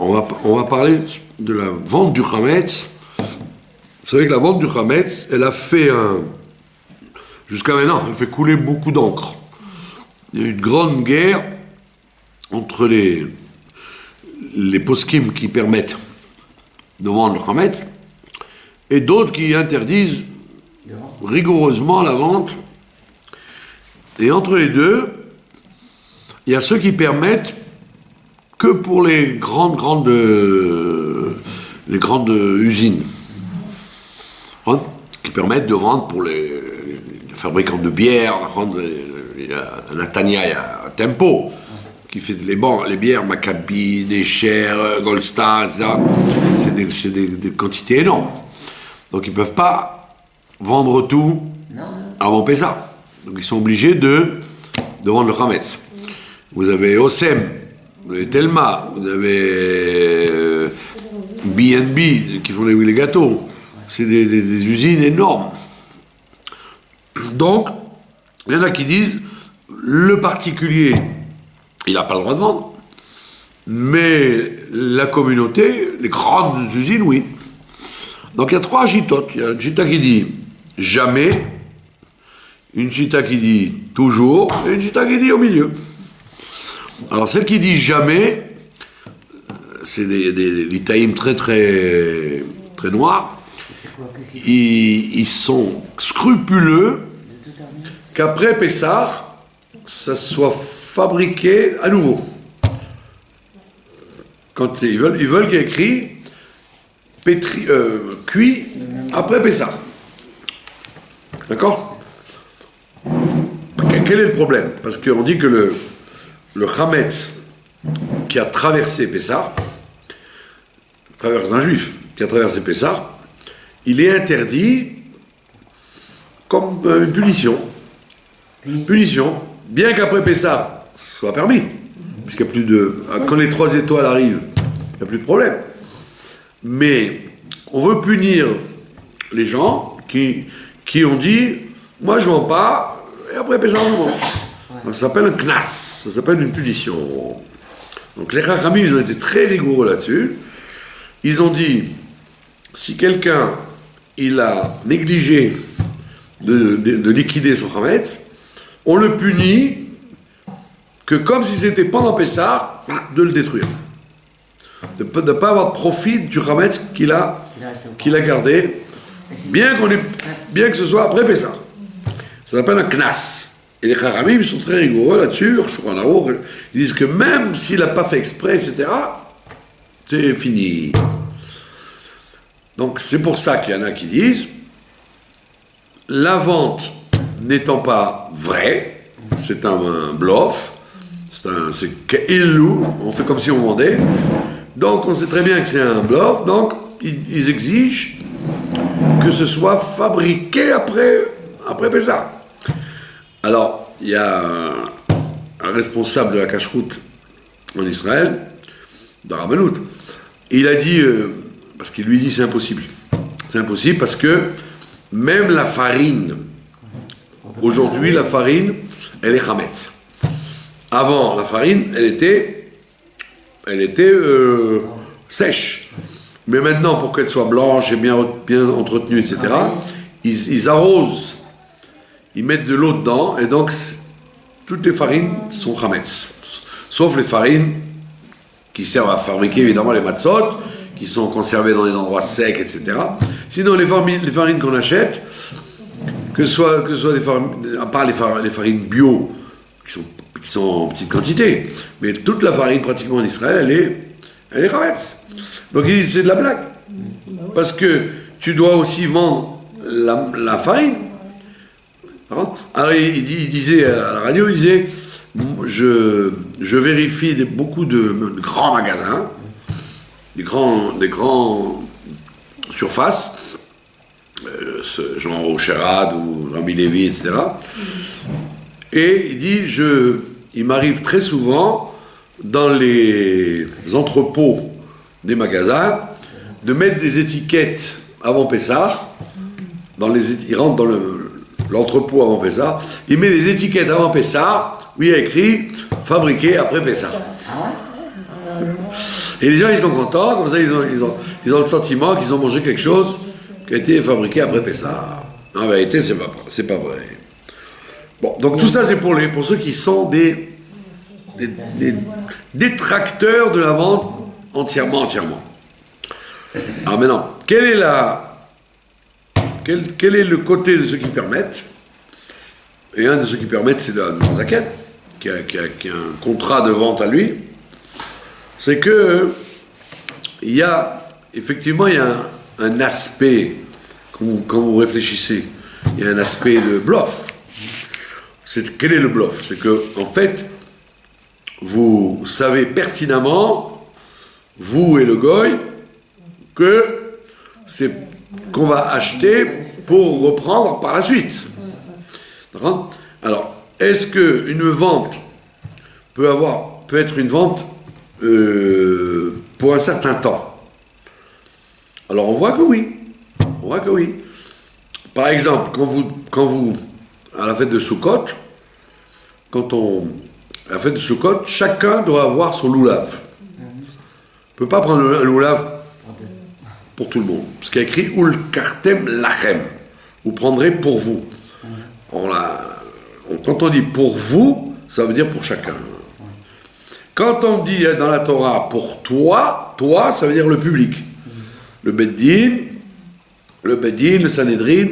on va parler de la vente du Hametz. Vous savez que la vente du Hametz, elle a fait jusqu'à maintenant, elle fait couler beaucoup d'encre. Il y a eu une grande guerre entre les poskim qui permettent de vendre le Hametz et d'autres qui interdisent rigoureusement la vente. Et entre les deux, il y a ceux qui permettent que pour les grandes usines, hein, qui permettent de vendre pour les fabricants de bière. Il y a Natania, il y a Tempo, qui fait les bières Maccabi, Descher, Gold Star, etc. C'est des quantités énormes. Donc ils ne peuvent pas vendre tout avant Pessah. Donc ils sont obligés de vendre le Hametz. Vous avez Osem, vous avez Telma, vous avez B&B qui font les gâteaux. C'est des usines énormes. Donc, il y en a qui disent, le particulier, il n'a pas le droit de vendre, mais la communauté, les grandes usines, oui. Donc il y a trois chitotes. Il y a une chita qui dit jamais, une chita qui dit toujours, et une chita qui dit au milieu. Alors celle qui dit jamais, c'est des litaïm très noirs. Ils sont scrupuleux qu'après Pessah, ça soit fabriqué à nouveau. Quand ils veulent qu'il y ait écrit cuit après Pessah. D'accord? Quel est le problème? Parce qu'on dit que le Hametz qui a traversé Pessah, traverse un juif qui a traversé Pessah, il est interdit comme une punition. Une punition, bien qu'après Pessah soit permis, puisqu'il n'y a plus de... Quand les 3 étoiles arrivent, il n'y a plus de problème. Mais on veut punir les gens qui ont dit « Moi je ne vends pas, et après Pessah je vends ». Donc ça s'appelle un knas, ça s'appelle une punition. Donc les Chachamim, ils ont été très rigoureux là-dessus. Ils ont dit, si quelqu'un, il a négligé de liquider son Hametz, on le punit que comme si c'était pendant Pessah, de le détruire. De ne pas avoir de profit du Hametz qu'il a gardé, bien que ce soit après Pessah. Ça s'appelle un knas. Et les Chachamim sont très rigoureux là-dessus, ils disent que même s'il n'a pas fait exprès, etc., c'est fini. Donc c'est pour ça qu'il y en a qui disent, la vente n'étant pas vraie, c'est un bluff, c'est qu'illou, on fait comme si on vendait, donc on sait très bien que c'est un bluff, donc ils exigent que ce soit fabriqué après Pessah. Alors, il y a un responsable de la cache-route en Israël, dans Rabbanout, il a dit, parce qu'il lui dit c'est impossible. C'est impossible parce que même la farine, aujourd'hui la farine, elle est Hametz. Avant, la farine, elle était sèche. Mais maintenant, pour qu'elle soit blanche et bien entretenue, etc., ils arrosent. Ils mettent de l'eau dedans, et donc toutes les farines sont Hametz. Sauf les farines qui servent à fabriquer évidemment les matzot, qui sont conservées dans des endroits secs, etc. Sinon, les farines qu'on achète, que ce soit des farines, à part les farines bio, qui sont en petite quantité, mais toute la farine pratiquement en Israël, elle est Hametz. Donc ils disent c'est de la blague. Parce que tu dois aussi vendre la farine. Alors il disait à la radio, il disait, je vérifie beaucoup de grands magasins, des grands surfaces, genre au Sherad ou Rabbi Levi, etc. Et il dit, il m'arrive très souvent dans les entrepôts des magasins de mettre des étiquettes avant Pessah. Il rentre dans l'entrepôt avant Pessah, il met des étiquettes avant Pessah, où il y a écrit « fabriqué après Pessah ». Et les gens, ils sont contents, comme ça, ils ont le sentiment qu'ils ont mangé quelque chose qui a été fabriqué après Pessah. En vérité, c'est pas vrai. Bon, donc tout ça, c'est pour ceux qui sont des détracteurs de la vente entièrement. Alors maintenant, quel est le côté de ceux qui permettent? Et un de ceux qui permettent, c'est le Zaken, qui a un contrat de vente à lui. C'est que il y a un aspect, quand vous réfléchissez, il y a un aspect de bluff. Quel est le bluff? C'est que, en fait, vous savez pertinemment, vous et le goy, qu'on va acheter pour reprendre par la suite. D'accord? Alors, est-ce qu'une vente peut être une vente pour un certain temps? Alors, on voit que oui. Par exemple, quand vous à la fête de Sukkot, à la fête de Sukkot, chacun doit avoir son loulav. On ne peut pas prendre un loulav pour tout le monde. Parce qu'il y a écrit Ul kartem lachem. Vous prendrez pour vous. Quand on dit pour vous, ça veut dire pour chacun. Quand on dit dans la Torah pour toi, ça veut dire le public. Le Beddin, le Sanhedrin,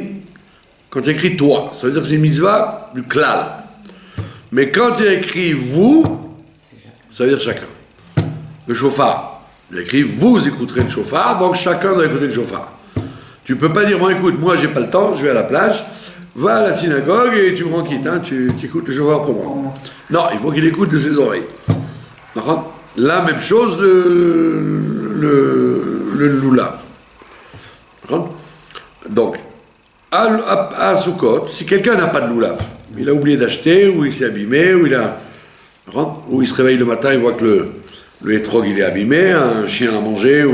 quand il y a écrit toi, ça veut dire que c'est une mitzvah du klal. Mais quand il y a écrit vous, ça veut dire chacun. Le shofar, il y a écrit vous écouterez le shofar, donc chacun doit écouter le shofar. Tu peux pas dire, bon écoute, moi j'ai pas le temps, je vais à la plage, va à la synagogue et tu me rends quitte, tu écoutes le shofar pour moi. Non, il faut qu'il écoute de ses oreilles. D'accord? La même chose, le loulav. D'accord? Donc, à Sukkot, si quelqu'un n'a pas de loulav, il a oublié d'acheter, ou il s'est abîmé, ou il se réveille le matin, il voit que le hétrog il est abîmé, un chien l'a mangé,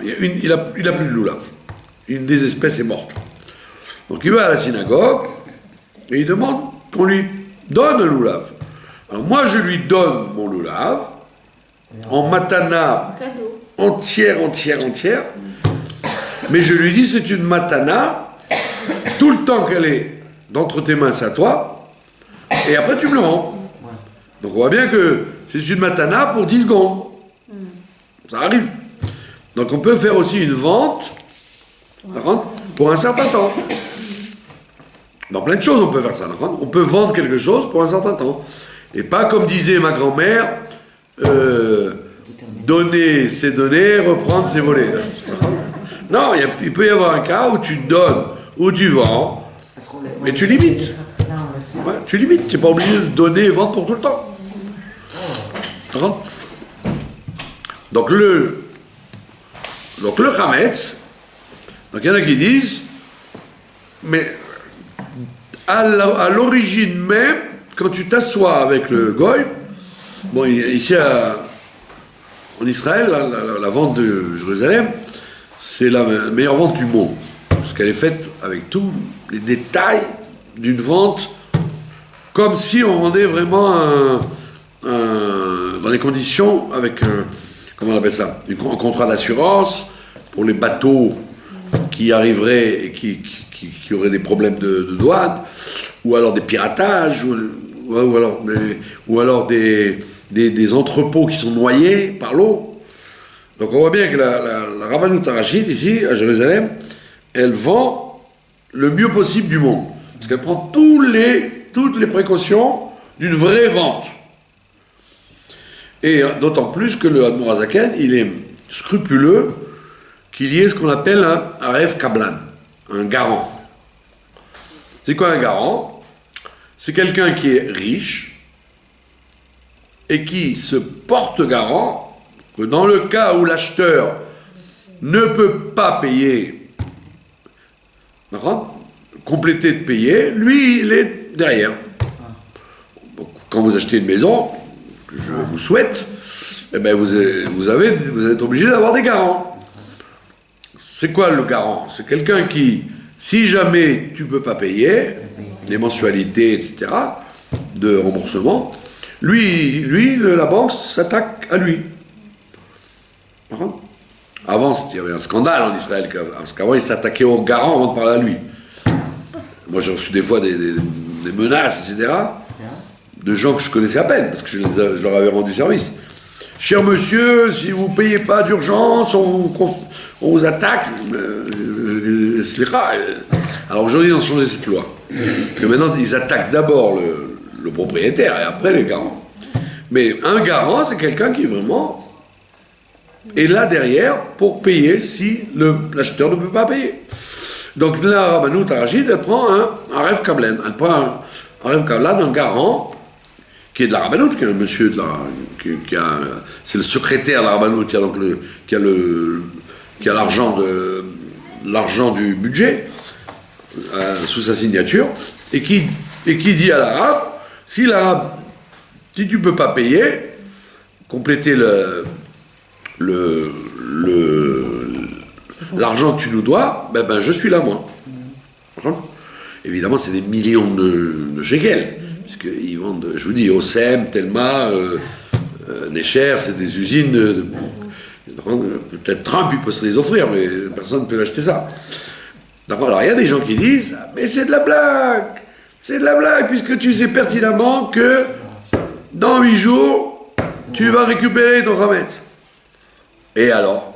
il a plus de loulav. Une des espèces est morte. Donc il va à la synagogue, et il demande qu'on lui donne un loulav. Alors moi je lui donne mon loulav, en matana entière, mais je lui dis c'est une matana, tout le temps qu'elle est d'entre tes mains, c'est à toi, et après tu me le rends. Donc on voit bien que c'est une matana pour 10 secondes. Ça arrive. Donc on peut faire aussi une vente pour un certain temps. Dans plein de choses on peut faire ça. On peut vendre quelque chose pour un certain temps. Et pas comme disait ma grand-mère, donner c'est donner, reprendre c'est voler. Non, il peut y avoir un cas où tu donnes, où tu vends, mais tu limites. Ouais, tu limites, tu n'es pas obligé de donner et vendre pour tout le temps. Donc le Hametz, donc il y en a qui disent, mais à l'origine même, quand tu t'assois avec le goy, bon, ici en Israël, la vente de Jérusalem, c'est la meilleure vente du monde, parce qu'elle est faite avec tous les détails d'une vente, comme si on vendait vraiment dans les conditions avec, comment on appelle ça, un contrat d'assurance pour les bateaux qui arriveraient et qui auraient des problèmes de douane, ou alors des piratages, ou alors des entrepôts qui sont noyés par l'eau. Donc on voit bien que la Rabbanout Harashit, ici, à Jérusalem, elle vend le mieux possible du monde. Parce qu'elle prend toutes les précautions d'une vraie vente. Et d'autant plus que le Admor HaZaken, il est scrupuleux qu'il y ait ce qu'on appelle un Aref Kablan, un garant. C'est quoi un garant? C'est quelqu'un qui est riche et qui se porte garant que dans le cas où l'acheteur ne peut pas payer, compléter de payer, lui, il est derrière. Quand vous achetez une maison, que je vous souhaite, eh ben vous êtes obligé d'avoir des garants. C'est quoi le garant? C'est quelqu'un qui, si jamais tu ne peux pas payer, les mensualités, etc., de remboursement, lui, la banque s'attaque à lui. Avant, il y avait un scandale en Israël, parce qu'avant, il s'attaquait au garant avant de parler à lui. Moi, j'ai reçu des fois des menaces, etc., de gens que je connaissais à peine, parce que je leur avais rendu service. Cher monsieur, si vous ne payez pas d'urgence, on vous attaque. Alors aujourd'hui, ils ont changé cette loi. Que maintenant, ils attaquent d'abord le propriétaire et après les garants. Mais un garant, c'est quelqu'un qui vraiment est là derrière pour payer si l'acheteur ne peut pas payer. Donc la Rabbanout Harashit, elle prend un Ref Kablen. Elle prend un Ref Kablen, un garant, qui est de la Rabbanout, qui est un monsieur c'est le secrétaire de la Rabbanout qui a l'argent du budget sous sa signature, et qui dit à l'arabe, si tu peux pas payer, compléter l'argent que tu nous dois, ben je suis là moi. Évidemment, c'est des millions de shekels, puisqu'ils vendent, je vous dis, Osem, Telma, Necher, c'est des usines. Peut-être Trump, il peut se les offrir, mais personne ne peut acheter ça. Alors, il y a des gens qui disent, mais c'est de la blague, puisque tu sais pertinemment que dans 8 jours, tu vas récupérer ton Hametz. Et alors,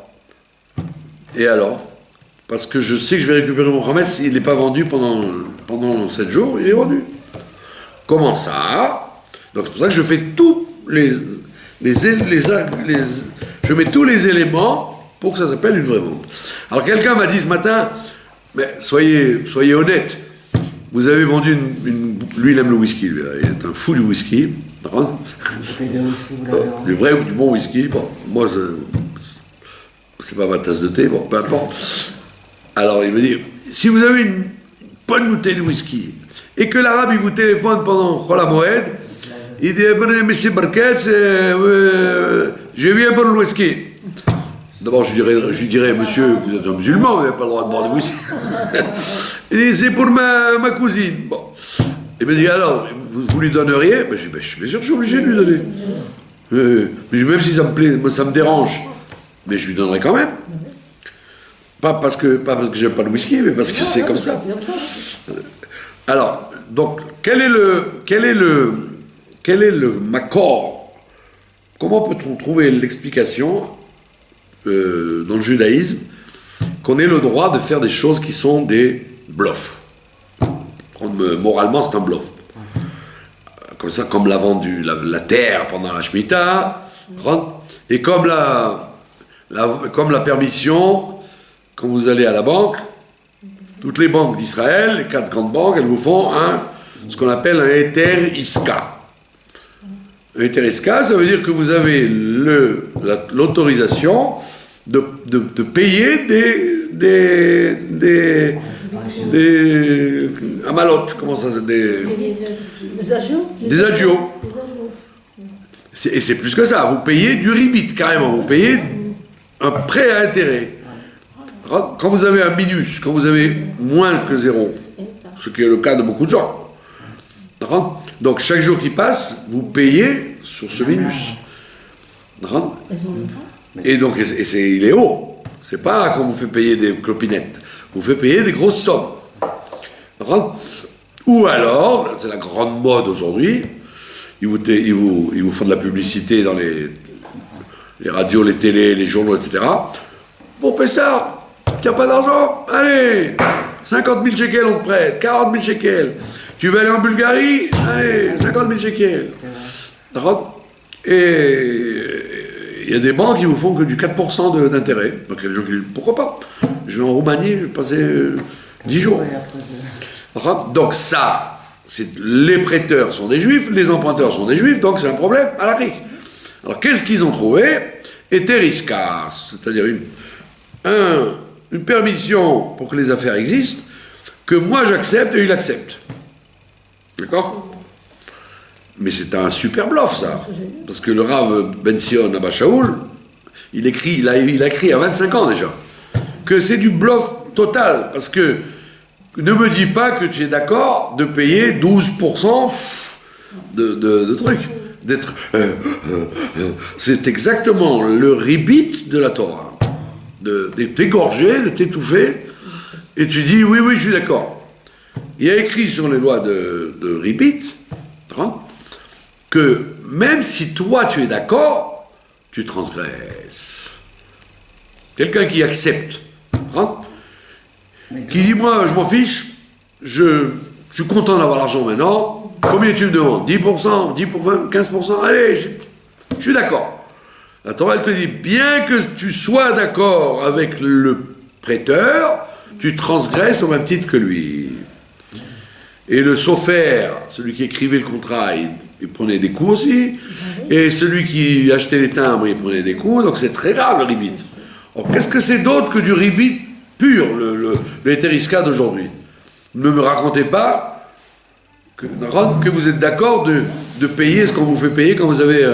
parce que je sais que je vais récupérer mon Hametz, il n'est pas vendu pendant 7 jours, il est vendu. Comment ça? Donc c'est pour ça que je fais tous je mets tous les éléments pour que ça s'appelle une vraie vente. Alors quelqu'un m'a dit ce matin, mais soyez honnête, vous avez vendu lui il aime le whisky, lui, il est un fou du whisky, du vrai ou du bon whisky, bon, moi c'est pas ma tasse de thé, bon, peu importe. Alors il me dit, si vous avez une bonne bouteille de whisky, et que l'arabe il vous téléphone pendant Chol HaMoed, il dit, monsieur Barquette, je viens pour le whisky. D'abord, je lui dirais, monsieur, vous êtes un musulman, vous n'avez pas le droit de boire du whisky. Il dit, c'est pour ma cousine. Bon. Il me dit, alors, vous lui donneriez? Je dis, bien sûr, je suis obligé de lui donner. Mais même si ça me plaît, ça me dérange, mais je lui donnerai quand même. Pas parce que j'aime pas le whisky, mais parce que c'est comme ça. Alors, donc, quel est le makor? Comment peut-on trouver l'explication dans le judaïsme qu'on ait le droit de faire des choses qui sont des bluffs? Moralement, c'est un bluff. Comme ça, comme la vente la terre pendant la Shemitah, et comme la permission, quand vous allez à la banque, toutes les banques d'Israël, les 4 grandes banques, elles vous font ce qu'on appelle un Heter Iska. Un Heter Iska, ça veut dire que vous avez l'autorisation de payer des amalotes, comment ça s'appelle? Des agios. Et c'est plus que ça, vous payez du ribit carrément, vous payez un prêt à intérêt. Quand vous avez un minus, quand vous avez moins que 0, ce qui est le cas de beaucoup de gens, donc chaque jour qui passe, vous payez sur ce minus. Et donc, il est haut. C'est pas qu'on vous fait payer des clopinettes, vous fait payer des grosses sommes. Ou alors, c'est la grande mode aujourd'hui, ils vous font de la publicité dans les radios, les télés, les journaux, etc. Bon, fais ça. Tu n'as pas d'argent? Allez, 50 000 shekels on te prête, 40 000 shekels. Tu veux aller en Bulgarie? Allez, 50 000 shekels. Et il y a des banques qui vous font que du 4% d'intérêt. Donc il y a des gens qui disent, pourquoi pas? Je vais en Roumanie, je vais passer 10 jours. Donc ça, les prêteurs sont des juifs, les emprunteurs sont des juifs, donc c'est un problème à l'Afrique. Alors qu'est-ce qu'ils ont trouvé? Eteriska, c'est-à-dire une permission pour que les affaires existent, que moi j'accepte et il accepte. D'accord? Mais c'est un super bluff, ça. Parce que le Rav Ben Sion Abba Shaul, il a écrit à 25 ans déjà, que c'est du bluff total. Parce que ne me dis pas que tu es d'accord de payer 12% de trucs. d'être... c'est exactement le ribit de la Torah. De t'égorger, de t'étouffer, et tu dis, oui, oui, je suis d'accord. Il y a écrit sur les lois de ribit, que même si toi tu es d'accord, tu transgresses. Quelqu'un qui accepte, qui dit, moi, je m'en fiche, je suis content d'avoir l'argent maintenant, combien tu me demandes? 10%, 10%, 15%, allez, je suis d'accord. La Torah, elle te dit, bien que tu sois d'accord avec le prêteur, tu transgresses au même titre que lui. Et le sophère, celui qui écrivait le contrat, il prenait des coups aussi, et celui qui achetait les timbres, il prenait des coups, donc c'est très grave le ribit. Alors, qu'est-ce que c'est d'autre que du ribit pur, le hétérisca d'aujourd'hui? Ne me racontez pas que vous êtes d'accord de payer ce qu'on vous fait payer quand vous avez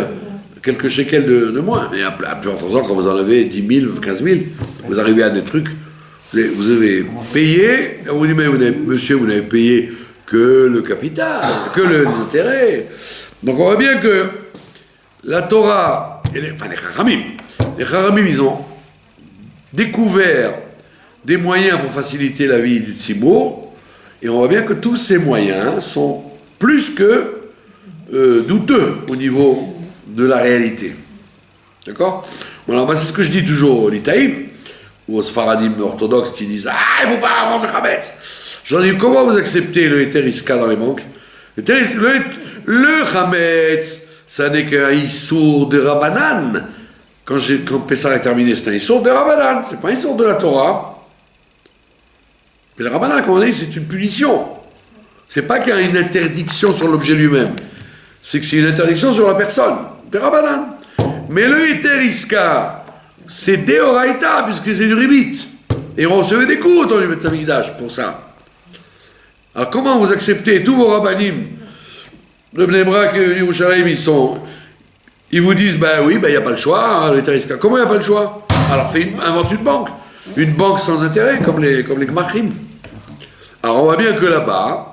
quelques shekels de moins. Et à plus forte raison, quand vous en avez 10 000, 15 000, vous arrivez à des trucs, vous avez payé, on vous dit, mais monsieur, vous n'avez payé que le capital, que les intérêts. Donc on voit bien que la Torah, les Chachamim, ils ont découvert des moyens pour faciliter la vie du tzibur, et on voit bien que tous ces moyens sont plus que douteux au niveau de la réalité. D'accord? Voilà, moi c'est ce que je dis toujours aux Litaïm, ou aux Sfaradim orthodoxes qui disent « Ah, il ne faut pas avoir de Chametz !» Je leur dis « Comment vous acceptez le héteriska dans les banques ?» Le Chametz, ça n'est qu'un Issour de Rabbanan. Quand Pessah est terminé, c'est un Issour de Rabbanan, c'est pas un Issour de la Torah. Mais le Rabbanan, comme on dit, c'est une punition. C'est pas qu'il y a une interdiction sur l'objet lui-même, c'est que c'est une interdiction sur la personne. Le Rabbanan. Mais le héteriska, c'est Deoraita, puisque c'est du ribit. Et on recevait des coups dans le Beth Amikdash pour ça. Alors comment vous acceptez tous vos rabbanim de Bnei Brak et de Yerushalayim, ils vous disent, oui, il n'y a pas le choix, hein, l'héteriska. Comment il n'y a pas le choix? Alors invente une banque. Une banque sans intérêt, comme les Gmachim. Alors on voit bien que là-bas,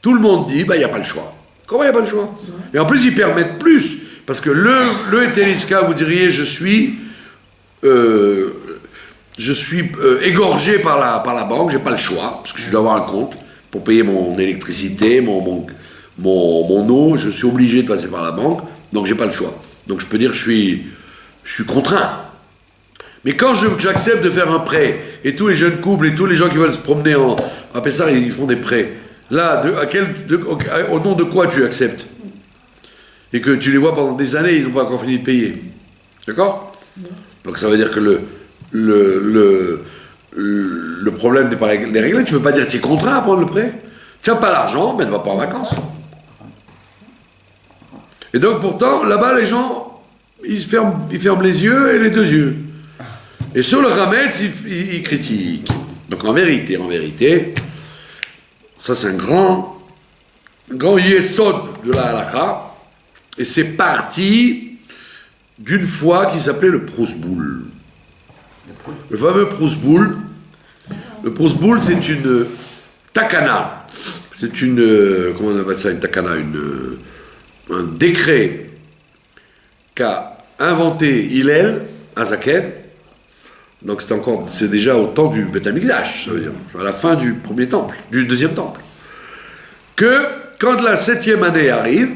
tout le monde dit, il n'y a pas le choix. Comment il n'y a pas le choix? Et en plus, ils permettent plus. Parce que le héteriska, vous diriez, je suis égorgé par la banque, j'ai pas le choix, parce que je dois avoir un compte pour payer mon électricité, mon eau, je suis obligé de passer par la banque, donc j'ai pas le choix. Donc je peux dire que je suis contraint. Mais quand j'accepte de faire un prêt, et tous les jeunes couples et tous les gens qui veulent se promener à Pessah, ils font des prêts, là, au nom de quoi tu acceptes? Et que tu les vois pendant des années, ils n'ont pas encore fini de payer. D'accord? Donc ça veut dire que le problème n'est pas réglé. Tu ne peux pas dire que tu es contraint à prendre le prêt. Tu n'as pas l'argent, mais ne va pas en vacances. Et donc pourtant, là-bas, les gens, ils ferment les yeux et les deux yeux. Et sur le Chametz, ils critiquent. Donc en vérité, ça c'est un grand yesod de la halakha, et c'est parti d'une foi qui s'appelait le Prosboul. Le fameux Prosboul. Le Prosboul, c'est une takana. C'est une, comment on appelle ça, une takana, un décret qu'a inventé Hillel Azaken. Donc c'est déjà au temps du Beth Amikdash, ça veut dire, à la fin du premier temple, du deuxième temple. Que quand la 7e année arrive,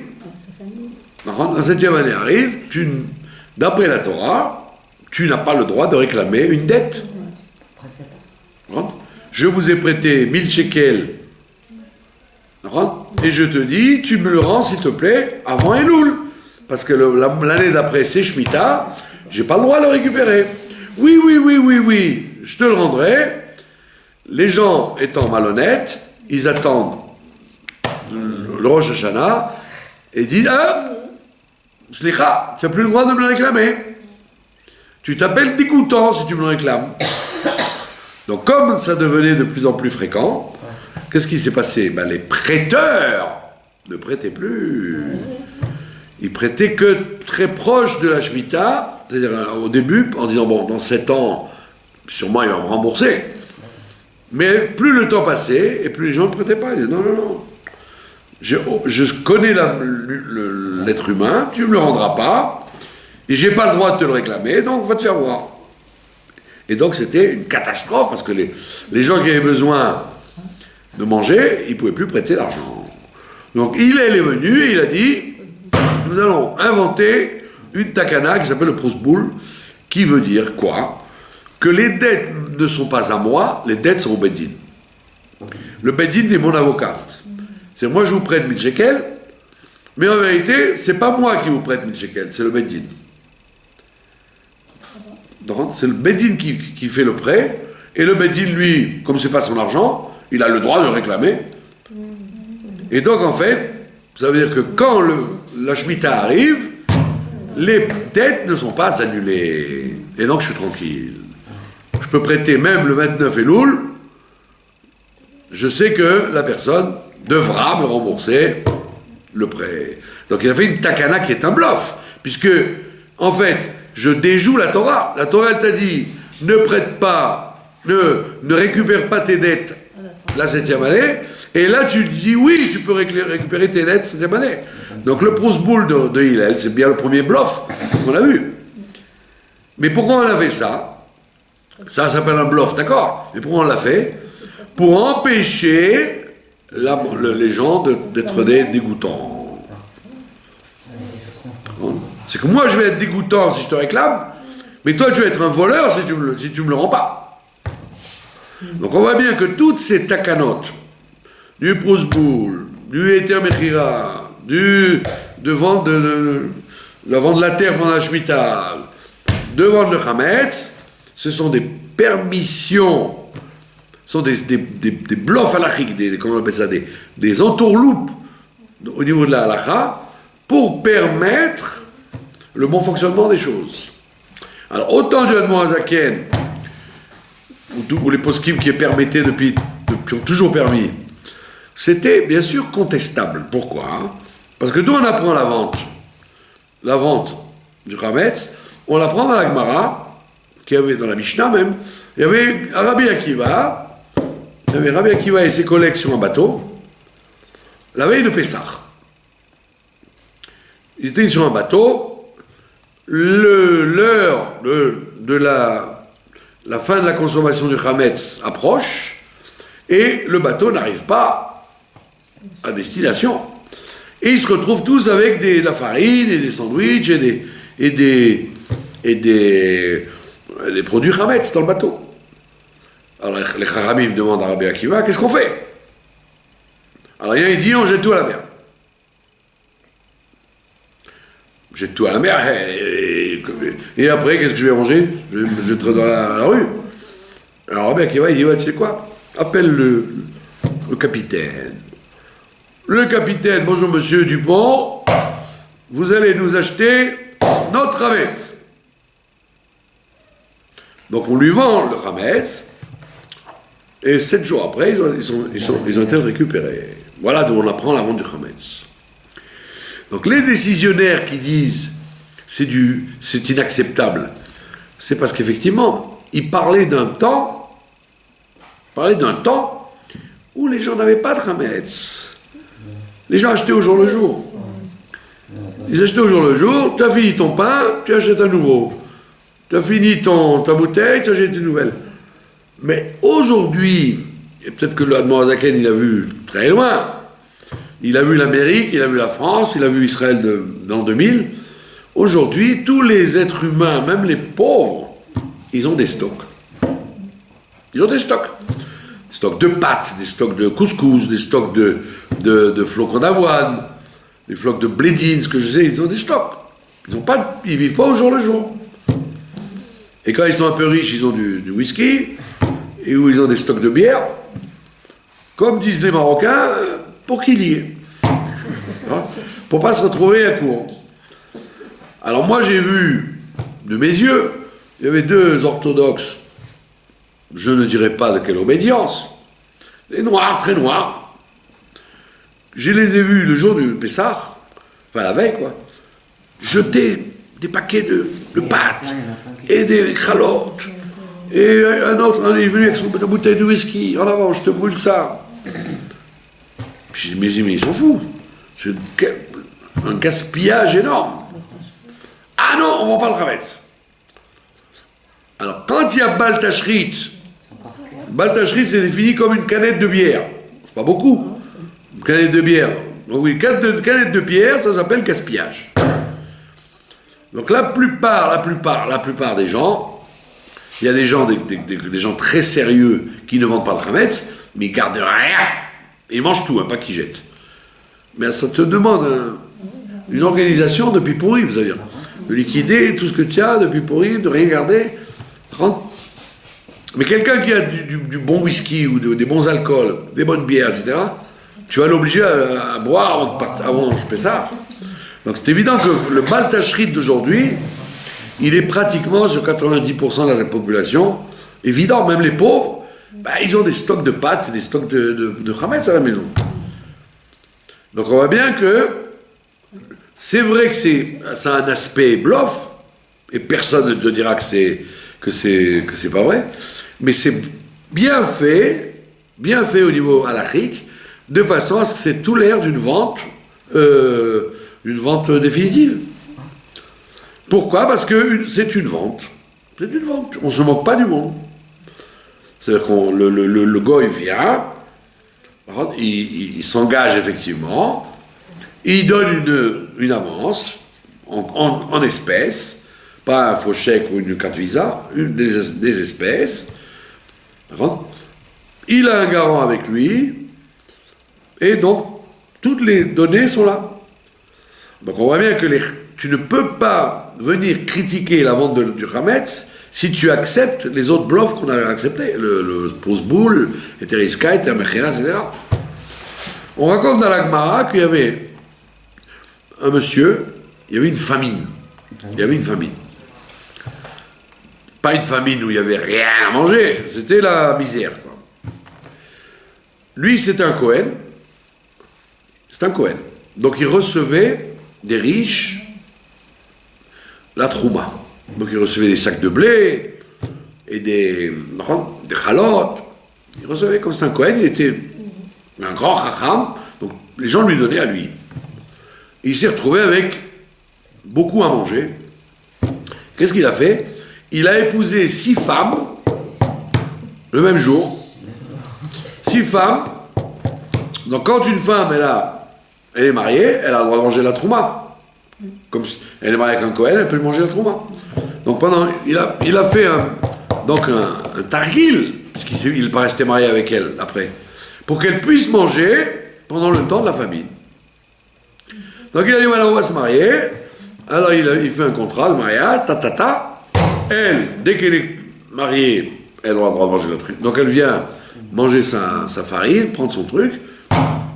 d'après la Torah, tu n'as pas le droit de réclamer une dette. Je vous ai prêté 1000 shekels, et je te dis, tu me le rends s'il te plaît avant Elul, parce que l'année d'après c'est Shemitah, j'ai pas le droit de le récupérer. Oui, je te le rendrai. Les gens étant malhonnêtes, ils attendent le Rosh Hashanah et disent, Slicha, tu n'as plus le droit de me le réclamer. Tu t'appelles dégoûtant si tu me le réclames. Donc comme ça devenait de plus en plus fréquent, qu'est-ce qui s'est passé? Les prêteurs ne prêtaient plus. Ils prêtaient que très proche de la Shemitah, c'est-à-dire au début, en disant, dans 7 ans, sûrement il va me rembourser. Mais plus le temps passait, et plus les gens ne prêtaient pas. Ils disaient, non, je connais l'être humain, tu ne me le rendras pas, et j'ai pas le droit de te le réclamer, donc va te faire voir. Et donc c'était une catastrophe, parce que les gens qui avaient besoin de manger, ils ne pouvaient plus prêter d'argent. Donc il est venu et il a dit, nous allons inventer une takana qui s'appelle le prosboul, qui veut dire quoi? Que les dettes ne sont pas à moi, les dettes sont au Beddin. Le Beddin est mon avocat. C'est moi je vous prête 1000 shekels, mais en vérité, c'est pas moi qui vous prête 1000 shekels, c'est le Beddin. Donc, c'est le Beddin qui fait le prêt, et le Beddin, lui, comme c'est pas son argent, il a le droit de le réclamer. Et donc, en fait, ça veut dire que quand la Shemitah arrive, les dettes ne sont pas annulées. Et donc, je suis tranquille. Je peux prêter même le 29 Elul, je sais que la personne devra me rembourser le prêt. Donc, il a fait une takana qui est un bluff, puisque, en fait, je déjoue la Torah. La Torah, elle t'a dit, ne prête pas, ne récupère pas tes dettes la 7e année, et là tu dis oui, tu peux récupérer tes dettes 7e année. Donc le prosboul de Hillel, c'est bien le premier bluff qu'on a vu. Mais pourquoi on a fait ça? Ça s'appelle un bluff, d'accord? Mais pourquoi on l'a fait? Pour empêcher les gens d'être des dégoûtants. C'est que moi je vais être dégoûtant si je te réclame, mais toi tu vas être un voleur si tu me le rends pas. Donc on voit bien que toutes ces takanotes, du prosboul, du Eter Mechira, de vendre la vente de la terre pendant la Shemitah, de vendre le Chametz, ce sont des permissions, ce sont des bluffs halachiques, comment on appelle ça, des entourloupes au niveau de la halacha, pour permettre le bon fonctionnement des choses. Alors, autant du Admor Hazaken, ou les poskim qui permettaient qui ont toujours permis, c'était bien sûr contestable. Pourquoi? Parce que d'où on apprend la vente du Chametz, on l'apprend dans la Gemara, qui avait dans la Mishnah même, il y avait Rabbi Akiva, et ses collègues sur un bateau, la veille de Pessah. Ils étaient sur un bateau, l'heure de la fin de la consommation du Chametz approche, et le bateau n'arrive pas à destination. Et ils se retrouvent tous avec de la farine, et des sandwichs, et des produits Chametz dans le bateau. Alors les Chachamim demandent à Rabbi Akiva, qu'est-ce qu'on fait? Alors il dit, on jette tout à la mer. Jette tout à la mer, et après, qu'est-ce que je vais manger? Je vais me jeter dans la rue. Alors Rabbi Akiva, il dit, ouais, tu sais quoi? Appelle le capitaine. Le capitaine, bonjour monsieur Dupont, vous allez nous acheter notre Chametz. Donc on lui vend le Chametz, et 7 jours après, ils ont été récupérés. Voilà d'où on apprend la vente du Chametz. Donc les décisionnaires qui disent c'est inacceptable, c'est parce qu'effectivement, ils parlaient d'un temps où les gens n'avaient pas de Chametz. Les gens achetaient au jour le jour. Ils achetaient au jour le jour, tu as fini ton pain, tu achètes un nouveau. Tu as fini ta bouteille, tu achètes une nouvelle. Mais aujourd'hui, et peut-être que le Admor Hazaken, il a vu très loin, il a vu l'Amérique, il a vu la France, il a vu Israël dans 2000. Aujourd'hui, tous les êtres humains, même les pauvres, ils ont des stocks. Ils ont des stocks. Des stocks de pâtes, des stocks de couscous, des stocks de flocons d'avoine, des flocks de blédine, ce que je sais, ils ont des stocks. Ils vivent pas au jour le jour. Et quand ils sont un peu riches, ils ont du whisky, et où ils ont des stocks de bière. Comme disent les Marocains, pour qu'il y ait. Pour pas se retrouver à court. Alors moi j'ai vu, de mes yeux, il y avait 2 orthodoxes, je ne dirais pas de quelle obédience, les noirs, très noirs. Je les ai vus le jour du Pessah, enfin la veille quoi, jeter des paquets de pâtes et des chalotes. Et un autre, il est venu avec sa bouteille de whisky, en avant, je te brûle ça. J'ai dit, mais ils s'en foutent. C'est un gaspillage énorme. Ah non, on ne vend pas le Hametz. Alors, quand il y a Baltachrit, c'est défini comme une canette de bière. C'est pas beaucoup. Une canette de bière. Donc oui, canette de bière, ça s'appelle gaspillage. Donc la plupart des gens, il y a des gens, des gens très sérieux qui ne vendent pas le Hametz, mais ils gardent rien. Ils mangent tout, hein, pas qu'ils jettent. Mais ça te demande une organisation depuis pourri, vous allez dire. De liquider tout ce que tu as depuis pourri, de rien garder. Mais quelqu'un qui a du bon whisky ou des bons alcools, des bonnes bières, etc., tu vas l'obliger à boire avant de Pessah. Donc c'est évident que le Baltachrit d'aujourd'hui, il est pratiquement sur 90% de la population. Évident, même les pauvres, ils ont des stocks de pâtes, des stocks de Hametz à la maison. Donc on voit bien que c'est vrai que ça a un aspect bluff, et personne ne te dira que c'est pas vrai, mais c'est bien fait au niveau halachique, de façon à ce que c'est tout l'air d'une vente définitive. Pourquoi ? Parce que c'est une vente. C'est une vente. On ne se moque pas du monde. C'est-à-dire que le goy vient, il s'engage effectivement, il donne une avance en espèces, pas un faux chèque ou une carte Visa, des espèces. Il a un garant avec lui, et donc toutes les données sont là. Donc on voit bien que tu ne peux pas venir critiquer la vente du Hametz si tu acceptes les autres bluffs qu'on a acceptés, le pose-boule, les Teriskait, les Mechera, etc. On raconte dans la Gemara qu'il y avait un monsieur, il y avait une famine. Pas une famine où il n'y avait rien à manger, c'était la misère, quoi. Lui, c'était un Kohen. C'est un Kohen. Donc il recevait des riches la trouma. Donc il recevait des sacs de blé et des chalotes. Il recevait comme c'est un Kohen, il était un grand chacham, donc les gens lui donnaient à lui. Il s'est retrouvé avec beaucoup à manger. Qu'est-ce qu'il a fait ? Il a épousé 6 femmes le même jour. 6 femmes. Donc quand une femme elle est mariée, elle a le droit de manger la trouma. Comme elle est mariée avec un Kohen, elle peut manger la trouma. Donc il a fait un targil, parce qu'il n'est pas resté marié avec elle après, pour qu'elle puisse manger pendant le temps de la famine. Donc il a dit voilà, on va se marier. Alors il fait un contrat de mariage, Elle, dès qu'elle est mariée, elle aura le droit de manger la trouma. Donc elle vient manger sa farine, prendre son truc,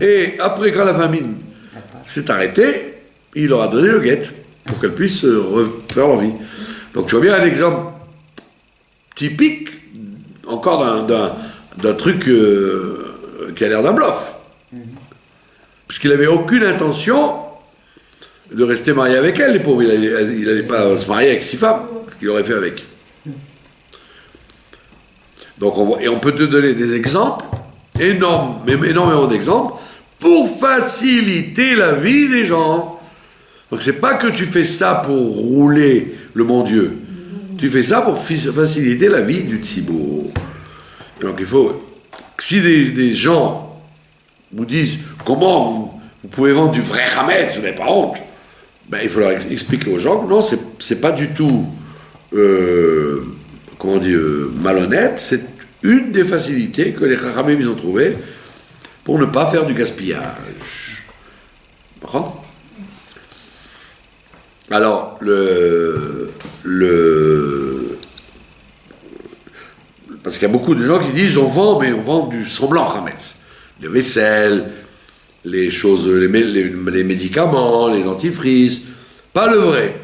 et après quand la famine s'est arrêtée, il leur a donné le guet pour qu'elle puisse refaire leur vie. Donc tu vois bien un exemple typique encore d'un truc qui a l'air d'un bluff. Puisqu'il n'avait aucune intention de rester marié avec elle, les pauvres. Il n'allait pas se marier avec 6 femmes, ce qu'il aurait fait avec. Donc on peut te donner des exemples, énormément d'exemples, pour faciliter la vie des gens. Donc c'est pas que tu fais ça pour rouler le bon Dieu. Tu fais ça pour faciliter la vie du tsibour. Donc il faut... Si des gens vous disent comment vous pouvez vendre du vrai Hametz, vous n'avez pas honte, il faut leur expliquer aux gens que non, c'est pas du tout malhonnête, c'est une des facilités que les Chachamim ils ont trouvées pour ne pas faire du gaspillage. Alors, parce qu'il y a beaucoup de gens qui disent on vend du semblant Hametz. Les vaisselles, les choses, les médicaments, les dentifrices, pas le vrai.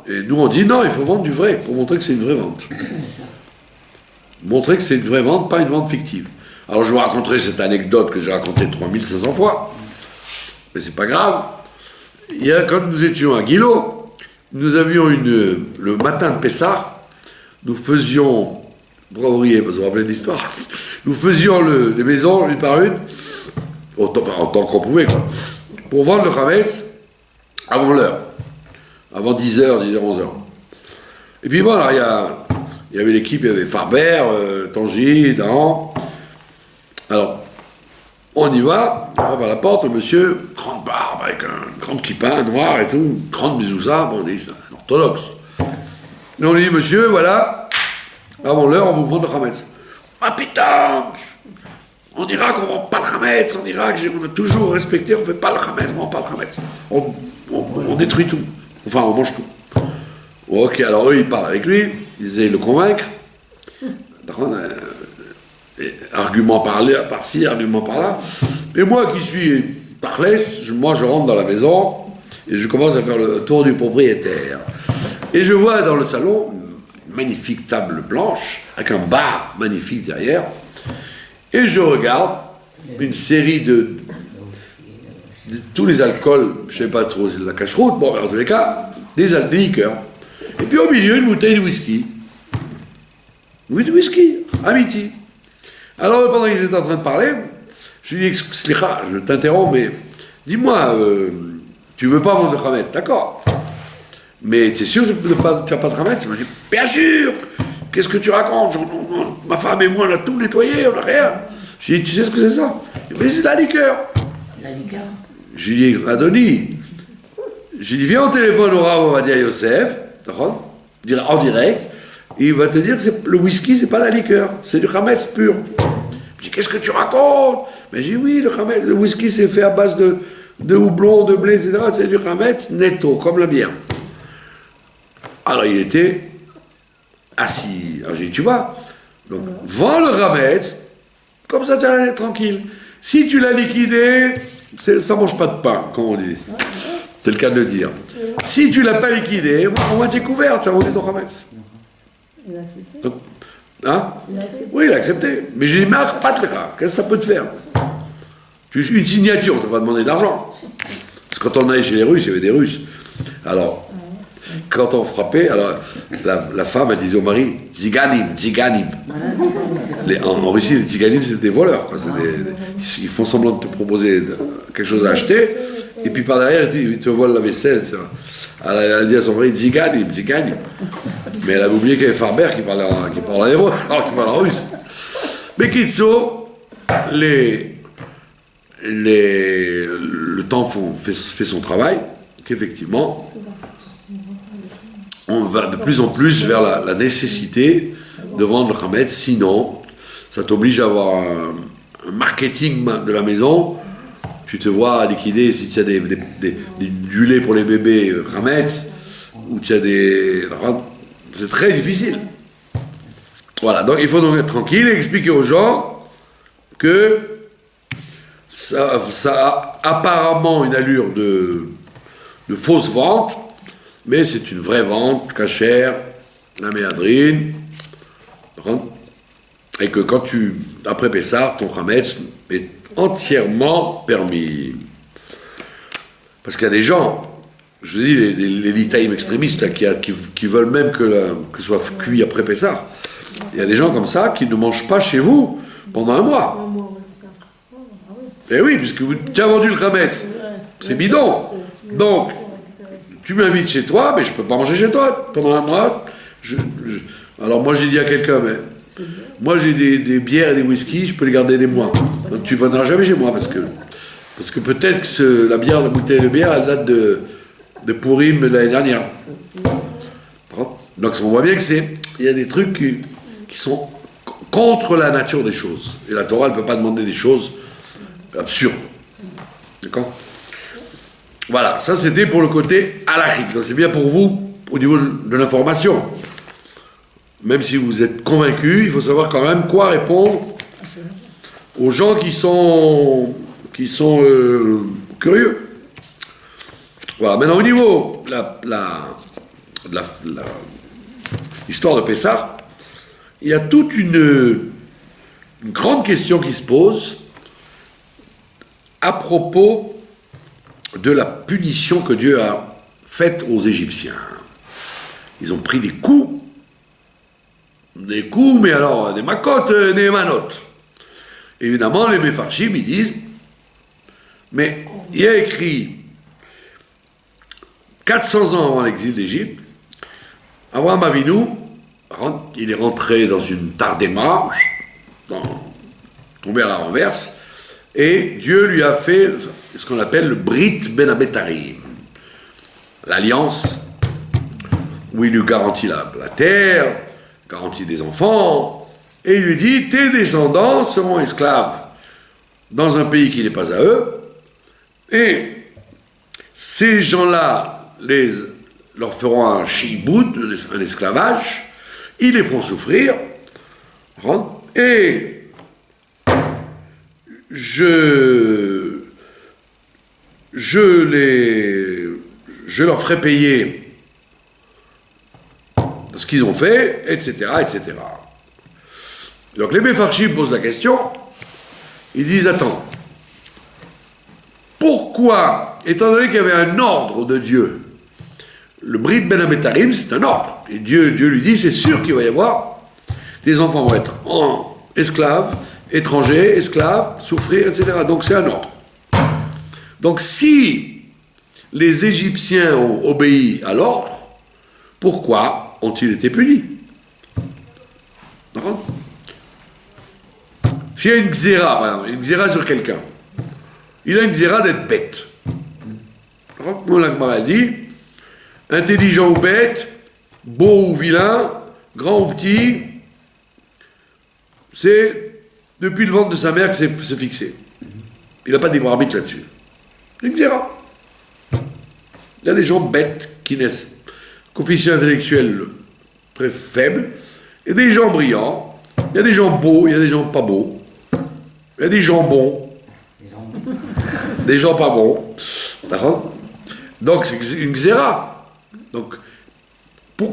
Et nous on dit non, il faut vendre du vrai pour montrer que c'est une vraie vente. Montrer que c'est une vraie vente, pas une vente fictive. Alors je vous raconterai cette anecdote que j'ai racontée 3500 fois, mais c'est pas grave. Quand nous étions à Guilo, nous avions le matin de Pessah, nous faisions, pour ouvrier, parce qu'on rappelait l'histoire, nous faisions les maisons une par une, autant qu'on pouvait, quoi, pour vendre le Hametz avant l'heure, avant 10h, 10h, 11h. Et puis voilà, il y avait l'équipe, il y avait Farber, Tanguy, Dan. Alors, on y va, on frappe à la porte, le monsieur, grande barbe, avec une grande kippa, noir et tout, une grande mezouza, bon, on dit, c'est un orthodoxe. Et on lui dit, monsieur, voilà, avant l'heure, on vous vend le Hametz. Ah putain, en Irak, on ne vend pas le Hametz, en Irak, on a toujours respecté, on ne fait pas le Hametz, on ne vend pas le Hametz. On détruit tout, enfin, on mange tout. Ok, alors eux, ils parlent avec lui, ils essaient de le convaincre. Argument par-ci, argument par-là. Et moi qui suis parless, moi je rentre dans la maison et je commence à faire le tour du propriétaire. Et je vois dans le salon une magnifique table blanche avec un bar magnifique derrière. Et je regarde une série de tous les alcools, je ne sais pas trop, c'est de la cache-route, bon, en tous les cas, des liqueurs. Et puis au milieu, une bouteille de whisky. Oui, de whisky, Amity. Alors, pendant qu'ils étaient en train de parler, je lui dis, Slicha, je t'interromps, mais dis-moi, tu veux pas vendre de Hametz, d'accord. Mais tu es sûr que tu n'as pas de Hametz? Il m'a dit, bien sûr. Qu'est-ce que tu racontes? Ma femme et moi, on a tout nettoyé, on n'a rien. Je lui dis, tu sais ce que c'est ça? Il m'a dit, c'est de la liqueur. La liqueur. Je lui dis, Adoni, je lui dis, viens au téléphone au Rav Ovadia Yosef, d'accord, en direct, et il va te dire que le whisky, c'est pas la liqueur, c'est du Hametz pur. Je dis, qu'est-ce que tu racontes? Mais je dis, oui, le whisky, c'est fait à base de houblon, de blé, etc. C'est du Hametz netto, comme la bière. Alors, il était assis. Alors, j'ai dit, tu vois, donc, vends le Hametz, comme ça, tu es tranquille. Si tu l'as liquidé, ça mange pas de pain, comme on dit. C'est le cas de le dire. Si tu l'as pas liquidé, au moins tu es couvert, tu as vendu ton Hametz. Il a accepté. Donc, hein? Il a accepté. Oui, il a accepté. Mais j'ai dit, Marc, pas de l'Echa, qu'est-ce que ça peut te faire? Une signature, tu vas pas demander d'argent. Parce que quand on allait chez les Russes, il y avait des Russes. Alors, quand on frappait, alors, la femme, elle disait au mari, Ziganim. En Russie, les Ziganim, c'est des voleurs. Quoi. Ils font semblant de te proposer quelque chose à acheter, et puis par derrière, ils te volent la vaisselle, etc. Alors, elle dit à son mari, Ziganim. Mais elle avait oublié qu'il y avait Farber qui parlait en hébreu, alors qu'il parlait en russe. Mais Kitso, le temps fait son travail, qu'effectivement, on va de plus en plus vers la nécessité de vendre le Hametz, sinon, ça t'oblige à avoir un marketing de la maison. Tu te vois liquider si tu as du lait pour les bébés Hametz, ou tu as c'est très difficile. Voilà, donc il faut donc être tranquille et expliquer aux gens que ça a apparemment une allure de fausse vente, mais c'est une vraie vente, cachère, la méadrine, et que quand après Pessah, ton Hametz est entièrement permis. Parce qu'il y a des gens, je dis les litaïm extrémistes là, qui veulent même que ce soit cuit après Pessah. Il y a des gens comme ça qui ne mangent pas chez vous pendant un mois. Et oui, puisque tu as vendu le Hametz, c'est bidon. Donc, tu m'invites chez toi, mais je ne peux pas manger chez toi pendant un mois. Alors moi j'ai dit à quelqu'un, mais moi j'ai des bières et des whisky, je peux les garder des mois. Donc tu ne viendras jamais chez moi parce que peut-être que la bouteille de bière, elle date de Purim de l'année dernière. Donc on voit bien qu'il y a des trucs qui sont contre la nature des choses. Et la Torah, elle ne peut pas demander des choses absurdes. D'accord? Voilà, ça c'était pour le côté halachique. Donc c'est bien pour vous au niveau de l'information. Même si vous êtes convaincus, il faut savoir quand même quoi répondre aux gens qui sont curieux. Voilà, maintenant au niveau de l'histoire de Pessah, il y a toute une grande question qui se pose à propos de la punition que Dieu a faite aux Égyptiens. Ils ont pris des coups, mais alors des makotes, des manotes. Évidemment, les Mefarshim, ils disent, Mais il y a écrit 400 ans avant l'exil d'Égypte, Abraham Avinu, il est rentré dans une tardema, tombé à la renverse, et Dieu lui a fait ce qu'on appelle le Brit Ben Abetarim, l'alliance où il lui garantit la terre, garantit des enfants, et il lui dit, tes descendants seront esclaves dans un pays qui n'est pas à eux, et ces gens-là leur feront un shiboud, un esclavage, ils les font souffrir, et je leur ferai payer ce qu'ils ont fait, etc., etc. Donc les Mefarshim posent la question, ils disent, attends, pourquoi, étant donné qu'il y avait un ordre de Dieu, le Brit Ben Abetarim, c'est un ordre, et Dieu lui dit, c'est sûr qu'il va y avoir, tes enfants vont être esclaves, étrangers, esclaves, souffrir, etc. Donc c'est un ordre. Donc si les Égyptiens ont obéi à l'ordre, pourquoi ont-ils été punis? D'accord? S'il y a une xéra, par exemple, une xéra sur quelqu'un, il a une xéra d'être bête. Comme la Gemara dit, intelligent ou bête, beau ou vilain, grand ou petit, c'est depuis le ventre de sa mère que c'est fixé. Il n'a pas de libre arbitre là-dessus. C'est une xéra. Il y a des gens bêtes qui naissent, coefficient intellectuel très faible, et des gens brillants, il y a des gens beaux, il y a des gens pas beaux, il y a des gens bons, des gens pas bons, d'accord? Donc c'est une xéra. Donc,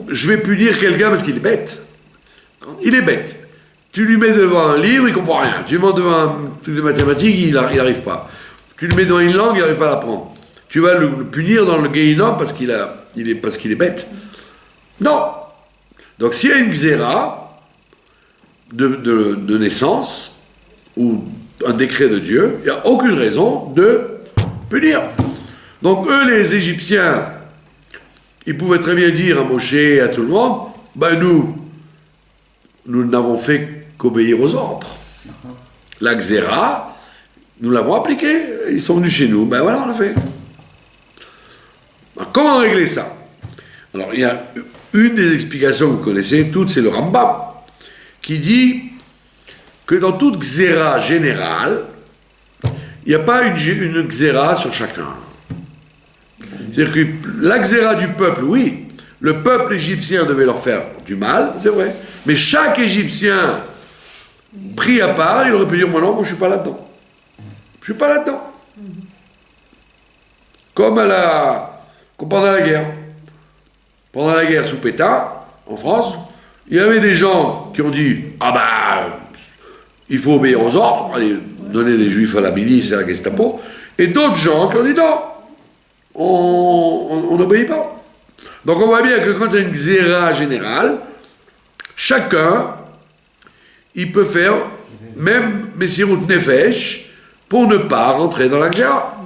je vais punir quelqu'un parce qu'il est bête. Il est bête. Tu lui mets devant un livre, il comprend rien. Tu lui mets devant un truc de mathématiques, il n'arrive pas. Tu lui mets devant une langue, il n'arrive pas à l'apprendre. Tu vas le punir dans le Guéhinom parce qu'il est bête. Non. Donc s'il y a une xéra de naissance, ou un décret de Dieu, il n'y a aucune raison de punir. Donc eux, les Égyptiens, ils pouvaient très bien dire à Moshe et à tout le monde, ben nous n'avons fait qu'obéir aux ordres. La xéra, nous l'avons appliquée, ils sont venus chez nous, ben voilà, on l'a fait. Alors, comment régler ça? Alors, il y a une des explications que vous connaissez toutes, c'est le Rambam, qui dit que dans toute xéra générale, il n'y a pas une xéra sur chacun. C'est-à-dire que la xéra du peuple, oui, le peuple égyptien devait leur faire du mal, c'est vrai, mais chaque Égyptien pris à part, il aurait pu dire, moi non, moi je ne suis pas là-dedans. Je ne suis pas là-dedans. Comme pendant la guerre. Pendant la guerre sous Pétain, en France, il y avait des gens qui ont dit, ah bah, il faut obéir aux ordres, allez, donner les Juifs à la milice et à la Gestapo, et d'autres gens qui ont dit, non, on n'obéit pas. Donc on voit bien que quand il y a une xéra générale, chacun, il peut faire même Messirut Nefesh pour ne pas rentrer dans la xéra.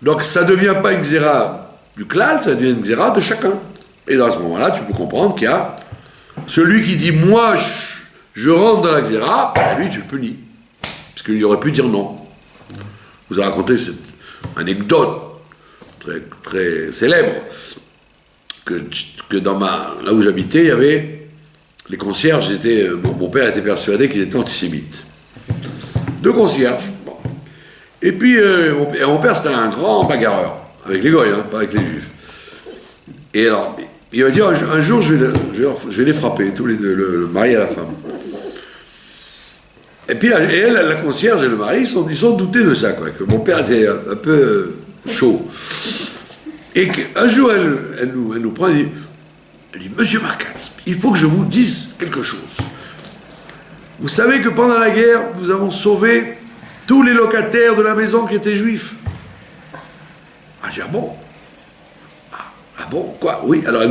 Donc ça ne devient pas une xéra du klal, ça devient une xéra de chacun. Et dans ce moment-là, tu peux comprendre qu'il y a celui qui dit, moi, je rentre dans la xéra, ben lui, tu le punis. Parce qu'il aurait pu dire non. Je vous ai raconté cette anecdote très, très célèbre, que là où j'habitais, il y avait les concierges, mon père était persuadé qu'ils étaient antisémites. 2 concierges. Bon. Et puis, mon père, c'était un grand bagarreur, avec les goyes, pas avec les juifs. Et alors, il va dire, un jour, je vais les frapper, tous les deux, le mari et la femme. Et puis, elle, la concierge et le mari, ils sont doutés de ça, quoi, que mon père était un peu chaud. Et qu'un jour, elle nous prend et elle dit, Monsieur Marcatz, il faut que je vous dise quelque chose. Vous savez que pendant la guerre, nous avons sauvé tous les locataires de la maison qui étaient juifs. Ah, j'ai dit, ah bon? Ah bon, quoi? Oui, alors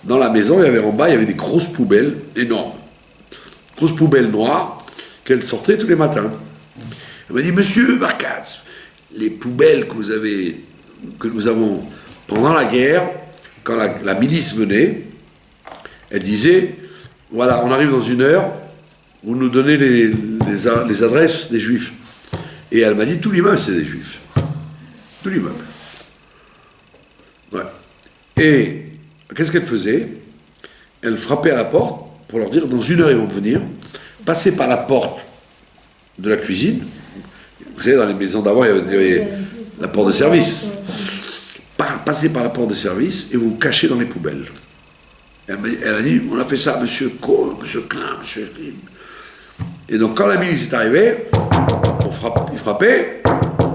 dans la maison, en bas, il y avait des grosses poubelles énormes. Grosses poubelles noires qu'elle sortait tous les matins. Elle m'a dit, Monsieur Marcatz, les poubelles que nous avons pendant la guerre, quand la milice venait, elle disait, voilà, on arrive dans 1 heure, vous nous donnez les adresses des juifs. Et elle m'a dit, tout l'immeuble, c'est des juifs. Tout l'immeuble. Ouais. Et qu'est-ce qu'elle faisait? Elle frappait à la porte pour leur dire, dans 1 heure, ils vont venir, passer par la porte de la cuisine. Vous savez, dans les maisons d'avant, il y avait la porte de service. Passez par la porte de service et vous vous cachez dans les poubelles. Elle a dit, on a fait ça, monsieur Kohl, monsieur Klein, monsieur... Et donc, quand la milice est arrivée, il frappait.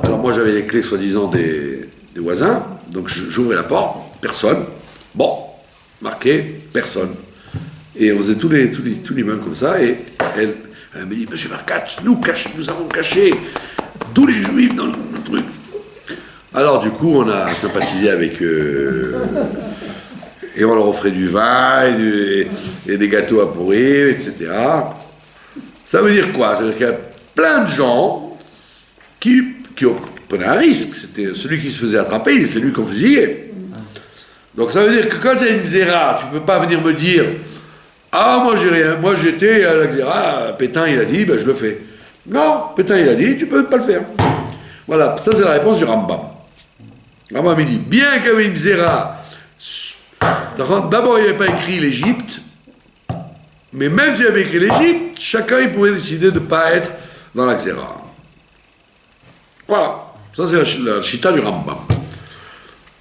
Alors moi, j'avais les clés, soi-disant, des voisins. Donc, j'ouvrais la porte, personne. Bon, marqué, personne. Et on faisait tous les mains comme ça. Et elle m'a dit, monsieur Marcat, nous avons caché tous les juifs dans le truc. Alors, du coup, on a sympathisé avec eux. Et on leur offrait du vin et des gâteaux à pourrir, etc. Ça veut dire quoi? Ça veut dire qu'il y a plein de gens qui prenaient un risque. C'était celui qui se faisait attraper, c'est lui qu'on fusillait. Donc ça veut dire que quand il y a une xéra, tu ne peux pas venir me dire « Ah, moi j'ai rien, moi j'étais à la xéra, Pétain il a dit, ben je le fais. » Non, Pétain il a dit, tu peux pas le faire. Voilà, ça c'est la réponse du Rambam. Rambam il dit, bien qu'il y avait une xéra, d'abord il n'y avait pas écrit l'Égypte, mais même s'il y avait écrit l'Égypte, chacun il pouvait décider de ne pas être dans la xéra. Voilà, ça c'est la chita du Rambam.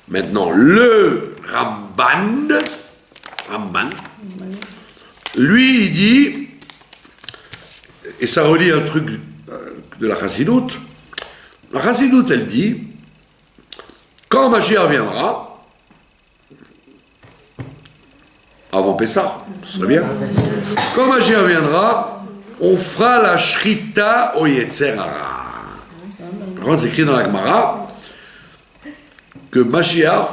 Maintenant, le Ramban, lui il dit, et ça relie un truc de la Chassidoute, la Chassidoute elle dit, quand Mashiach viendra, avant Pessah, ce serait bien, quand Mashiach viendra, on fera la Shrita au Yetzer Hara. Par contre, c'est écrit dans la Gemara que Mashiach,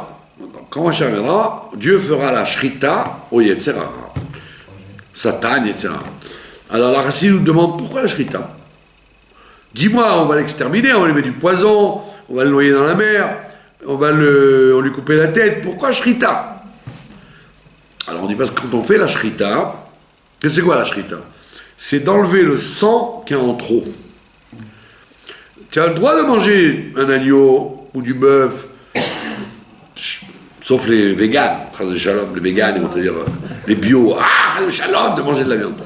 quand Mashiach viendra, Dieu fera la Shrita au Yetzer Hara. Satan, etc. Alors la Chassidut nous demande pourquoi la Shrita? Dis-moi, on va l'exterminer, on va lui mettre du poison, on va le noyer dans la mer, on lui couper la tête. Pourquoi Shrita? Alors on dit parce que quand on fait la Shrita, c'est quoi la Shrita? C'est d'enlever le sang qu'il y a en trop. Tu as le droit de manger un agneau ou du bœuf, sauf les véganes, les véganes, ils vont te dire, les bio, le shalom de manger de la viande.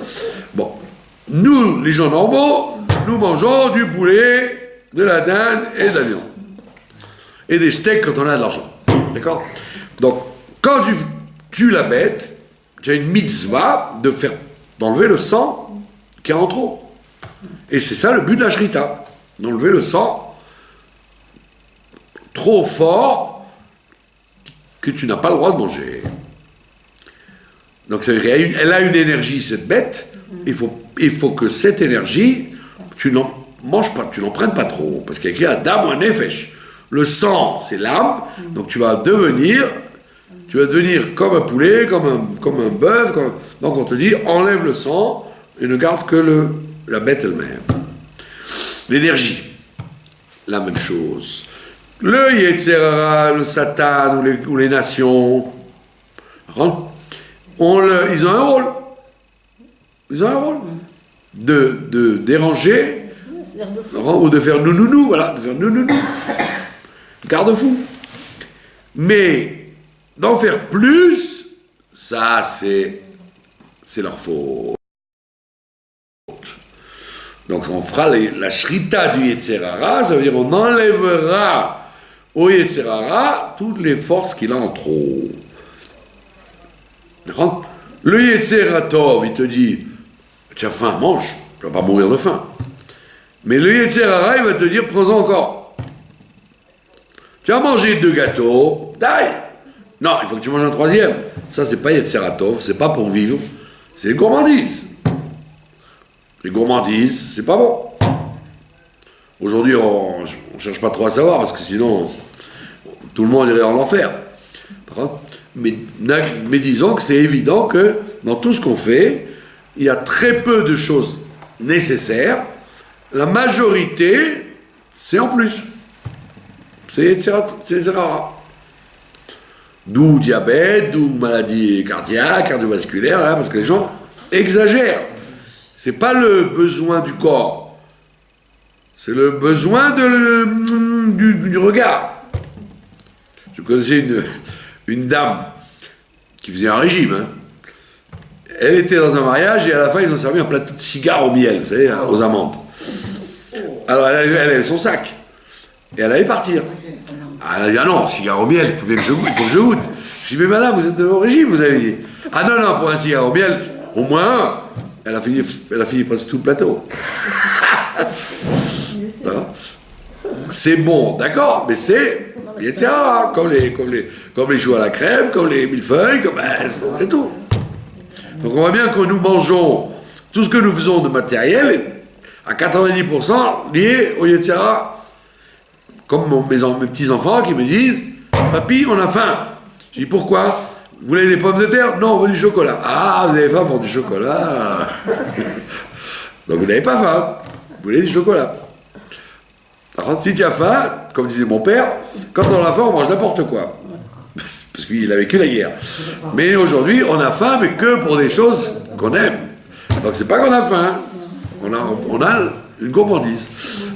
Bon, nous, les gens normaux, nous mangeons du poulet, de la dinde et de la viande. Et des steaks quand on a de l'argent. D'accord? Donc, quand tu tues la bête, tu as une mitzvah d'enlever le sang qui est en trop. Et c'est ça le but de la shrita, d'enlever le sang trop fort que tu n'as pas le droit de manger. Donc ça veut dire qu'elle a une énergie, cette bête, il faut que cette énergie, tu n'en manges pas, tu n'en prennes pas trop, parce qu'il y a écrit Adam ou Nefesh. Le sang, c'est l'âme, donc tu vas devenir comme un poulet, comme un bœuf, donc on te dit, enlève le sang et ne garde que la bête elle-même. L'énergie, la même chose. Le Yetzer Hara, le Satan ou les nations, ils ont un rôle. Ils ont un rôle de déranger ou de faire nounou, voilà, de faire nounou. Garde-fou. Mais d'en faire plus, ça c'est leur faute. Donc on fera la shrita du Yetzer Hara, ça veut dire on enlèvera au Yetzer Hara toutes les forces qu'il a en trop. D'accord? Le Yetzer Hatov, il te dit, tu as faim, mange, tu ne vas pas mourir de faim. Mais le Yetzer Hara, il va te dire, prends-en encore. Tu as mangé 2 gâteaux, d'ail. Non, il faut que tu manges un 3e. Ça, c'est pas Yetzer Hatov, c'est pas pour vivre, c'est gourmandise. Les gourmandises, c'est pas bon. Aujourd'hui, on cherche pas trop à savoir, parce que sinon, tout le monde irait en enfer. Mais disons que c'est évident que dans tout ce qu'on fait, il y a très peu de choses nécessaires. La majorité, c'est en plus. C'est Yetzer Hara. D'où diabète, d'où maladie cardiaque, cardiovasculaire, hein, parce que les gens exagèrent. C'est pas le besoin du corps, c'est le besoin du regard. Je connaissais une dame qui faisait un régime. Hein. Elle était dans un mariage et à la fin ils ont servi un plateau de cigares au miel, vous savez, hein, aux amandes. Alors elle avait son sac et elle allait partir. Elle a dit, ah non, cigare au miel, il faut que je goûte. Je dis, mais madame, vous êtes au régime, vous avez dit. Ah non, non, pour un cigare au miel, au moins un. Elle a fini presque tout le plateau. C'est bon, d'accord, mais c'est comme les choux à la crème, comme les millefeuilles, c'est tout. Donc on voit bien que nous mangeons, tout ce que nous faisons de matériel est à 90% lié au Yetzer Hara. Comme mes petits-enfants qui me disent « Papy, on a faim !» Je dis « Pourquoi ? Vous voulez des pommes de terre ? Non, on veut du chocolat. » « Ah, vous avez faim pour du chocolat !» Donc vous n'avez pas faim, vous voulez du chocolat. Alors, si tu as faim, comme disait mon père, quand on a faim, on mange n'importe quoi. Parce qu'il a vécu la guerre. Mais aujourd'hui, on a faim, mais que pour des choses qu'on aime. Donc c'est pas qu'on a faim, on a une gourmandise.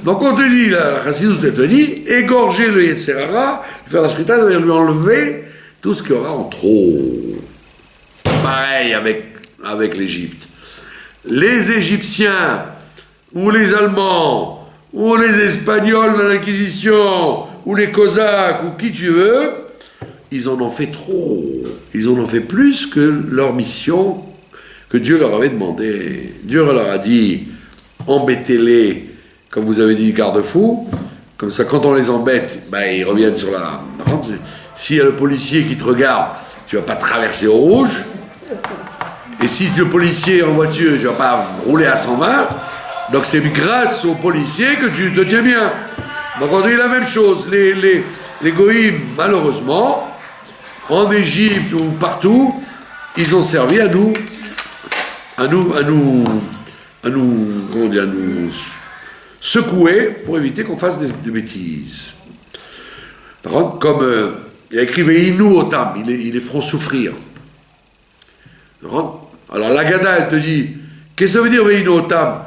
Donc on te dit, la Chassidut te dit, égorger le Yetzer Hara, faire la shrita, ça veut dire lui enlever tout ce qu'il y aura en trop. Pareil avec l'Égypte. Les Égyptiens, ou les Allemands, ou les Espagnols dans l'Inquisition, ou les Cosaques, ou qui tu veux, ils en ont fait trop. Ils en ont fait plus que leur mission que Dieu leur avait demandé. Dieu leur a dit, embêtez-les, comme vous avez dit, garde-fous. Comme ça, quand on les embête, ils reviennent sur la... S'il y a le policier qui te regarde, tu ne vas pas traverser au rouge. Et si le policier est en voiture, tu ne vas pas rouler à 120. Donc c'est grâce au policier que tu te tiens bien. Donc on dit la même chose. Les goïms, malheureusement, en Égypte ou partout, ils ont servi à nous secouer pour éviter qu'on fasse des bêtises. Comme il a écrit Veinu Otam, ils les feront souffrir. Alors l'Agada, elle te dit, qu'est-ce que ça veut dire Veinu Otam?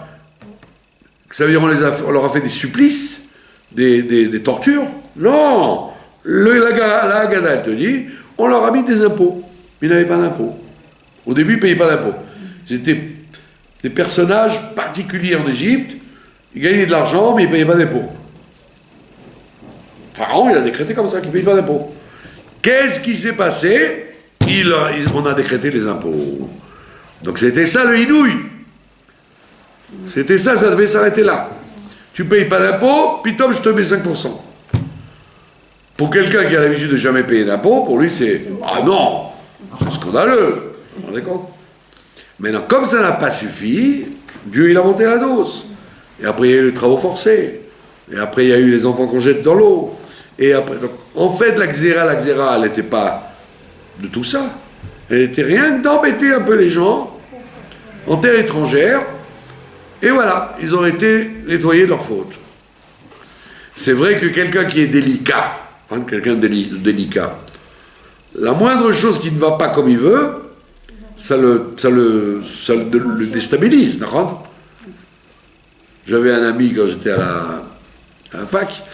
Ça veut dire on leur a fait des supplices, des tortures? Non, l'Agada, elle te dit, on leur a mis des impôts. Ils n'avaient pas d'impôts. Au début, ils ne payaient pas d'impôts. C'était des personnages particuliers en Égypte. Ils gagnaient de l'argent, mais ils ne payaient pas d'impôts. Pharaon, il a décrété comme ça, qu'ils ne payent pas d'impôts. Qu'est-ce qui s'est passé? On a décrété les impôts. Donc c'était ça le inouï. C'était ça devait s'arrêter là. Tu ne payes pas d'impôts, puis Tom, je te mets 5%. Pour quelqu'un qui a l'habitude de jamais payer d'impôts, pour lui c'est « Ah non, c'est scandaleux !» Vous vous rendez compte? Maintenant, comme ça n'a pas suffi, Dieu il a monté la dose. Et après il y a eu les travaux forcés. Et après il y a eu les enfants qu'on jette dans l'eau. Et après, donc, en fait la xéra, elle n'était pas de tout ça. Elle était rien que d'embêter un peu les gens en terre étrangère. Et voilà, ils ont été nettoyés de leurs fautes. C'est vrai que quelqu'un qui est délicat, quelqu'un de délicat, la moindre chose qui ne va pas comme il veut, ça le déstabilise, d'accord? J'avais un ami quand j'étais à la fac,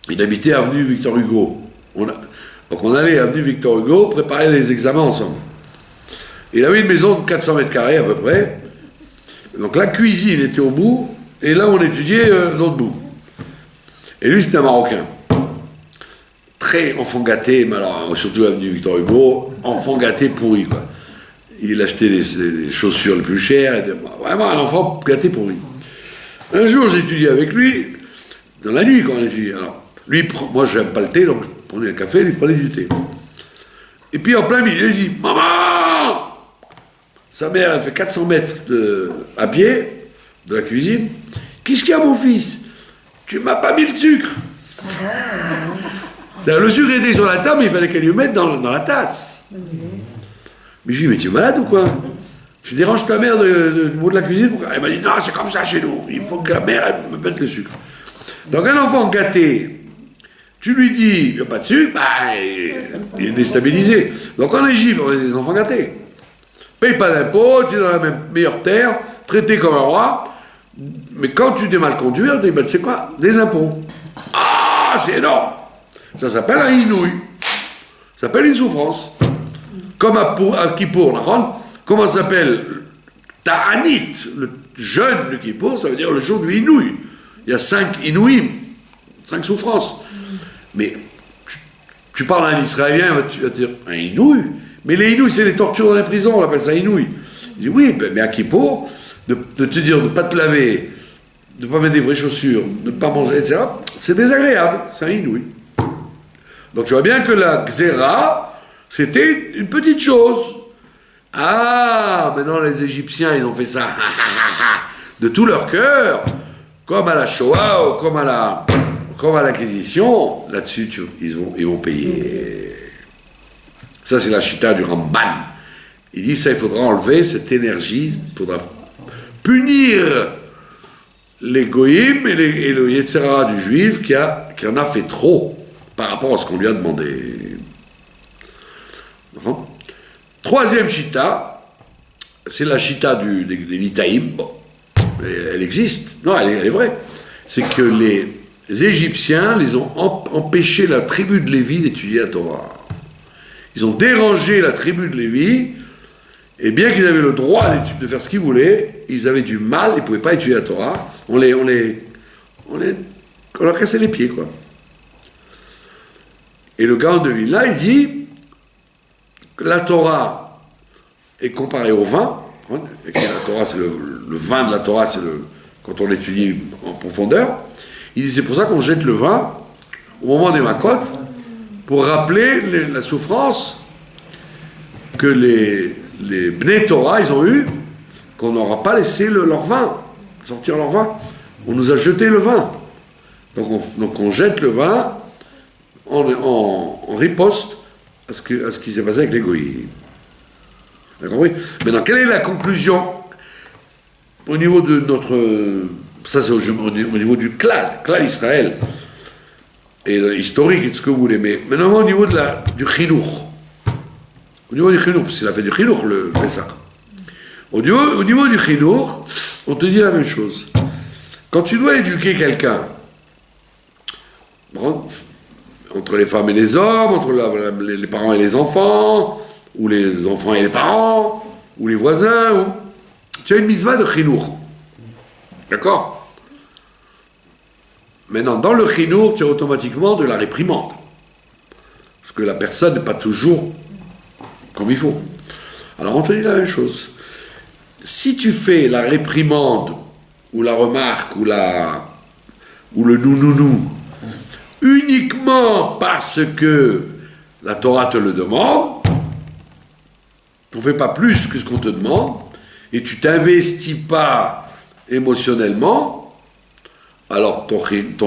il habitait avenue Victor Hugo. Donc on allait avenue Victor Hugo préparer les examens ensemble. Il avait une maison de 400 mètres carrés à peu près. Donc la cuisine était au bout, et là on étudiait l'autre bout. Et lui c'était un Marocain. Très enfant gâté, mais alors surtout avenue Victor Hugo, enfant gâté pourri quoi. Il achetait des chaussures les plus chères, et vraiment un enfant gâté pourri. Un jour j'ai étudié avec lui, dans la nuit quand on étudiait. Alors, lui, moi je n'aime pas le thé, donc je prenais un café, lui prenait du thé. Et puis en plein milieu, il dit « Maman !» Sa mère, elle fait 400 mètres à pied de la cuisine. « Qu'est-ce qu'il y a mon fils? Tu m'as pas mis le sucre !» Le sucre était sur la table, mais il fallait qu'elle lui mette dans la tasse. Mais je lui dis, mais tu es malade ou quoi? Je dérange ta mère du bout de la cuisine. Elle m'a dit, non, c'est comme ça chez nous. Il faut que la mère elle me mette le sucre. Donc un enfant gâté, Tu lui dis, il n'y a pas dessus, bah, il est déstabilisé. Donc en Égypte, on est des enfants gâtés. Paye pas d'impôts, tu es dans la meilleure terre, traité comme un roi, mais quand tu dois mal conduire, tu dis, bah, tu sais quoi, des impôts. Ah, c'est énorme. Ça s'appelle un inouï. Ça s'appelle une souffrance. Comme à Kippour, comment ça s'appelle Ta'anit, le jeûne de Kippour, ça veut dire le jour du inouï. Il y a 5 inouïs, 5 souffrances. Mais tu parles à un Israélien, tu vas te dire, un inouï. Mais les inouïs, c'est les tortures dans les prisons, on appelle ça inouï. Il dit, oui, mais à Kippour, de te dire de ne pas te laver, de ne pas mettre des vraies chaussures, de ne pas manger, etc., c'est désagréable, c'est un inouï. Donc tu vois bien que la Xéra, c'était une petite chose. Ah, maintenant les Égyptiens, ils ont fait ça de tout leur cœur, comme à la Shoah ou comme à l'Inquisition. Là-dessus, ils vont payer. Ça, c'est la chita du Ramban. Il dit ça, il faudra enlever cette énergie, il faudra punir les goïms et le Yetzirah du juif qui en a fait trop par rapport à ce qu'on lui a demandé. Troisième chita, c'est la chita des Litaïm. Bon, elle existe. Non, elle est vraie. C'est que les Égyptiens, ils ont empêché la tribu de Lévi d'étudier la Torah. Ils ont dérangé la tribu de Lévi, et bien qu'ils avaient le droit de faire ce qu'ils voulaient, ils avaient du mal, ils ne pouvaient pas étudier la Torah. On leur cassait les pieds, quoi. Et le Gaon de Vilna, il dit que la Torah est comparée au vin. Et que la Torah, c'est le vin de la Torah, c'est quand on l'étudie en profondeur. Il dit c'est pour ça qu'on jette le vin au moment des Makot, pour rappeler la souffrance que les Bnei Torah, ils ont eu, qu'on n'aura pas laissé leur vin, sortir leur vin. On nous a jeté le vin. Donc on jette le vin en riposte à ce qui s'est passé avec les goïs. Vous avez compris ? Maintenant, quelle est la conclusion au niveau de notre... Ça, c'est au niveau du klal Israël, et historique, et tout ce que vous voulez, mais maintenant au niveau du chinour. Au niveau du chinour, parce qu'il a fait du chinour, le Pessah. Au niveau du chinour, on te dit la même chose. Quand tu dois éduquer quelqu'un, entre les femmes et les hommes, entre les parents et les enfants, ou les enfants et les parents, ou les voisins, tu as une mitzvah de chinour. D'accord ? Maintenant, dans le chinour, tu as automatiquement de la réprimande. Parce que la personne n'est pas toujours comme il faut. Alors on te dit la même chose. Si tu fais la réprimande, ou la remarque, ou le nou, uniquement parce que la Torah te le demande, tu ne fais pas plus que ce qu'on te demande, et tu t'investis pas émotionnellement, alors ton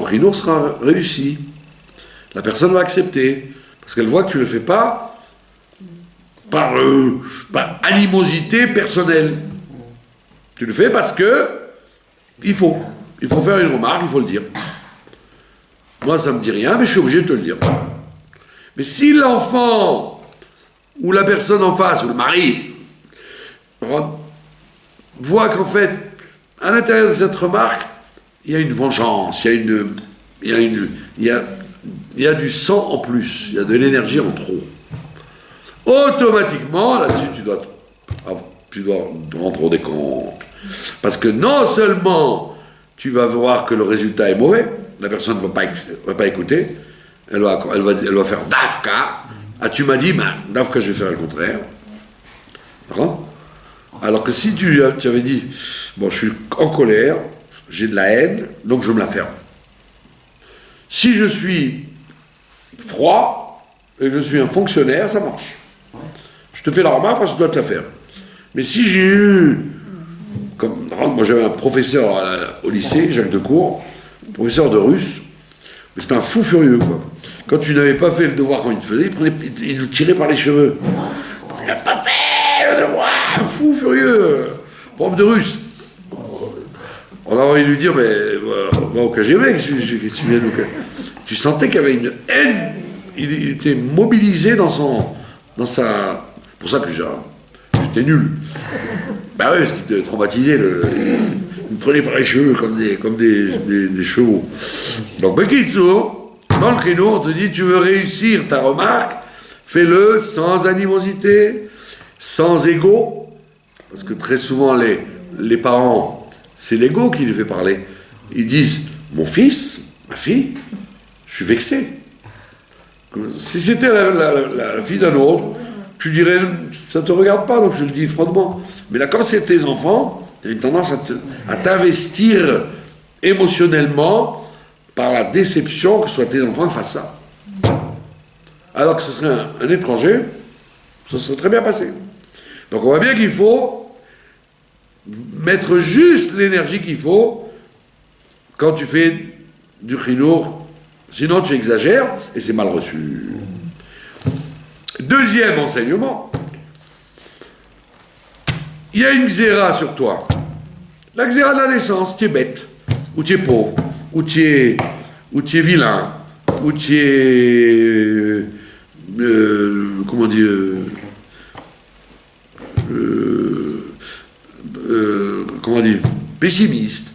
chinour sera réussi. La personne va accepter, parce qu'elle voit que tu ne le fais pas par animosité personnelle. Tu le fais parce que il faut faire une remarque, il faut le dire. Moi, ça ne me dit rien, mais je suis obligé de te le dire. Mais si l'enfant, ou la personne en face, ou le mari, voit qu'en fait, à l'intérieur de cette remarque, il y a une vengeance, il y a du sang en plus, il y a de l'énergie en trop. Automatiquement, là-dessus, tu dois te rendre des comptes. Parce que non seulement tu vas voir que le résultat est mauvais, la personne ne va pas écouter, elle va faire Dafka. Ah, tu m'as dit, Dafka, je vais faire le contraire. D'accord ? Alors que si tu avais dit, bon, je suis en colère, j'ai de la haine, donc je me la ferme. Si je suis froid et que je suis un fonctionnaire, ça marche. Je te fais la remarque parce que je dois te la faire. Mais si j'ai eu, moi j'avais un professeur au lycée, Jacques Decour, professeur de russe, mais c'était un fou furieux, quoi. Quand tu n'avais pas fait le devoir quand il te faisait, il nous tirait par les cheveux. Il n'a pas fait le devoir, un fou furieux, prof de russe. On a envie de lui dire, mais va au KGB, qu'est-ce que tu viens nous... Tu sentais qu'il y avait une haine. Il était mobilisé dans sa. C'est pour ça que j'étais nul. Ben ouais, parce qu'il te traumatisait. Il me prenait par les cheveux comme des chevaux. Donc, Bekitso, dans le créneau, on te dit tu veux réussir ta remarque, fais-le sans animosité, sans ego. Parce que très souvent, les parents, c'est l'ego qui les fait parler. Ils disent mon fils, ma fille, je suis vexé. Si c'était la fille d'un autre, tu dirais ça ne te regarde pas, donc je le dis froidement. Mais là, comme c'est tes enfants, tu as une tendance à t'investir émotionnellement par la déception que ce soit tes enfants fassent ça. Alors que ce serait un étranger, ça serait très bien passé. Donc on voit bien qu'il faut mettre juste l'énergie qu'il faut quand tu fais du chinour, sinon tu exagères et c'est mal reçu. Deuxième enseignement, il y a une xéra sur toi. La xéra de la naissance, tu es bête, ou tu es pauvre, ou tu es vilain, ou tu es comment dire pessimiste.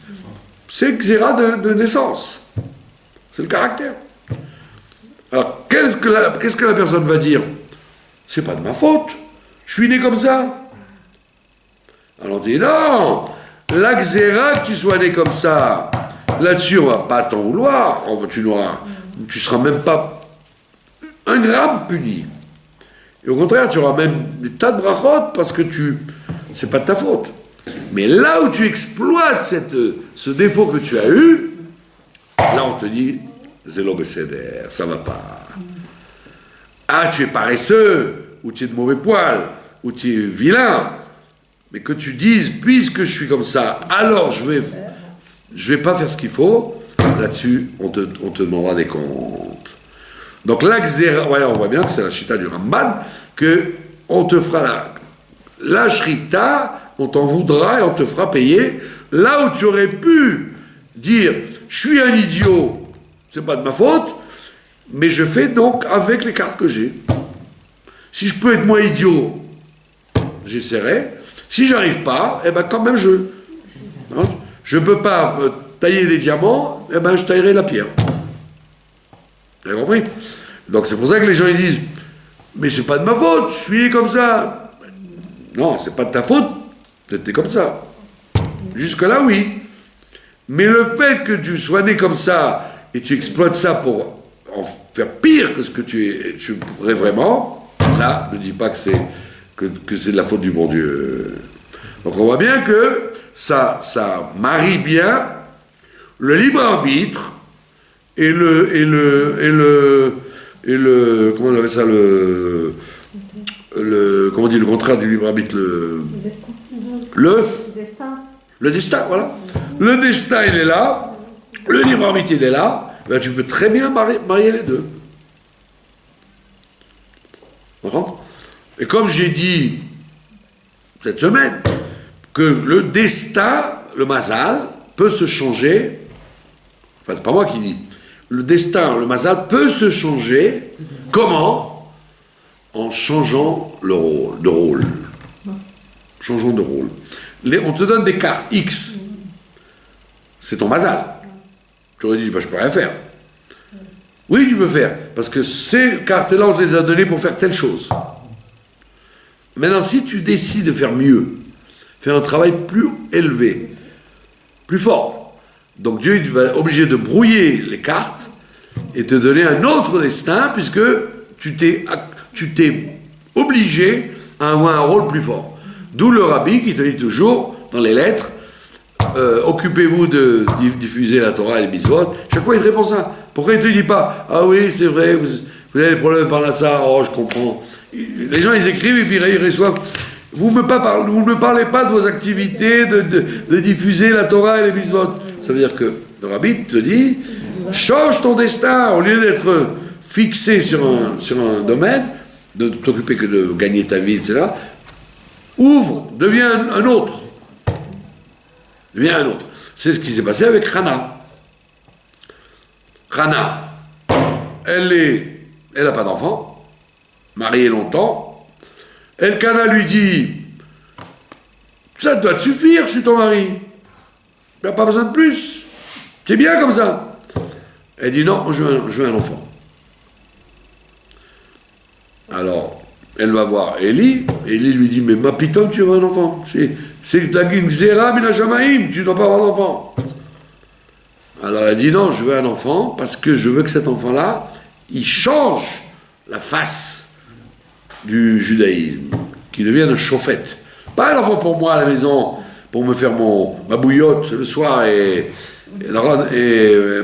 C'est xéra de naissance. C'est le caractère. Alors, qu'est-ce que la personne va dire? C'est pas de ma faute. Je suis né comme ça. Alors on dit non, la xéra que tu sois né comme ça, là-dessus on va pas t'en vouloir. Tu seras même pas un gramme puni. Et au contraire, tu auras même des tas de brachot parce que c'est pas de ta faute. Mais là où tu exploites ce défaut que tu as eu, là on te dit zélo besséder, ça va pas. Ah, tu es paresseux, ou tu es de mauvais poil, ou tu es vilain, mais que tu dises, puisque je suis comme ça, alors je vais pas faire ce qu'il faut, là-dessus, on te demandera des comptes. Donc là, voilà, on voit bien que c'est la chita du Ramban, que on te fera la shrita, on t'en voudra et on te fera payer, là où tu aurais pu dire, je suis un idiot, c'est pas de ma faute, mais je fais donc avec les cartes que j'ai. Si je peux être moins idiot, j'essaierai. Si j'arrive pas, eh ben quand même je peux pas tailler les diamants, eh ben je taillerai la pierre. Vous avez compris? Donc c'est pour ça que les gens ils disent, mais c'est pas de ma faute, je suis comme ça. Non, c'est pas de ta faute, t'es comme ça. Jusque là oui. Mais le fait que tu sois né comme ça et tu exploites ça pour en faire pire que ce que tu pourrais vraiment, là, ne dis pas que c'est de la faute du bon Dieu. Donc on voit bien que ça marie bien le libre arbitre et le comment on appelle ça comment on dit le contraire du libre arbitre, le destin, voilà. Le destin il est là, le libre arbitre il est là. Ben, tu peux très bien marier les deux. Et comme j'ai dit cette semaine, que le destin, le mazal, peut se changer, enfin c'est pas moi qui dis, le destin, le mazal peut se changer, comment? En changeant de rôle. Changeons de rôle. On te donne des cartes X, c'est ton mazal. Tu aurais dit, je peux rien faire. Oui, tu peux faire, parce que ces cartes-là, on te les a données pour faire telle chose. Maintenant, si tu décides de faire mieux, faire un travail plus élevé, plus fort, donc Dieu il va être obligé de brouiller les cartes et te donner un autre destin, puisque tu t'es obligé à avoir un rôle plus fort. D'où le rabbi qui te dit toujours, dans les lettres, occupez-vous de diffuser la Torah et les mitzvot. Chaque fois, il te répond ça. Pourquoi il ne te dit pas, ah oui, c'est vrai, vous avez des problèmes par là, ça, oh, je comprends. Les gens, ils écrivent et puis ils reçoivent. Vous ne me parlez pas de vos activités, de diffuser la Torah et les mitzvot. Ça veut dire que le rabbi te dit, change ton destin, au lieu d'être fixé sur un domaine, de t'occuper que de gagner ta vie, etc. Ouvre, deviens un autre. C'est ce qui s'est passé avec Hana. Hana, elle n'a pas d'enfant, mariée longtemps. Elkana lui dit, ça doit te suffire, je suis ton mari. Il n'y a pas besoin de plus. C'est bien comme ça. Elle dit, non, je veux un enfant. Alors, elle va voir Élie. Élie lui dit, mais ma piton, tu veux un enfant. C'est une xéra minashamaim, tu ne dois pas avoir d'enfant. Alors elle dit, non, je veux un enfant, parce que je veux que cet enfant-là, il change la face du judaïsme, qu'il devienne un chauffette. Pas un enfant pour moi à la maison, pour me faire ma bouillotte le soir et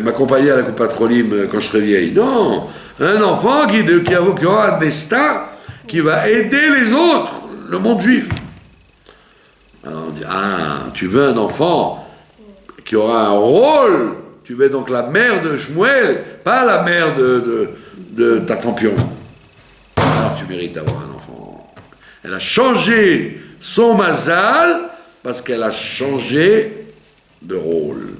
m'accompagner à la coupe patrolim quand je serai vieille. Non, un enfant qui aura un destin, qui va aider les autres, le monde juif. Alors on dit, tu veux un enfant qui aura un rôle, tu veux donc la mère de Shmuel, pas la mère de Tartampion. Alors tu mérites d'avoir un enfant. Elle a changé son mazal parce qu'elle a changé de rôle.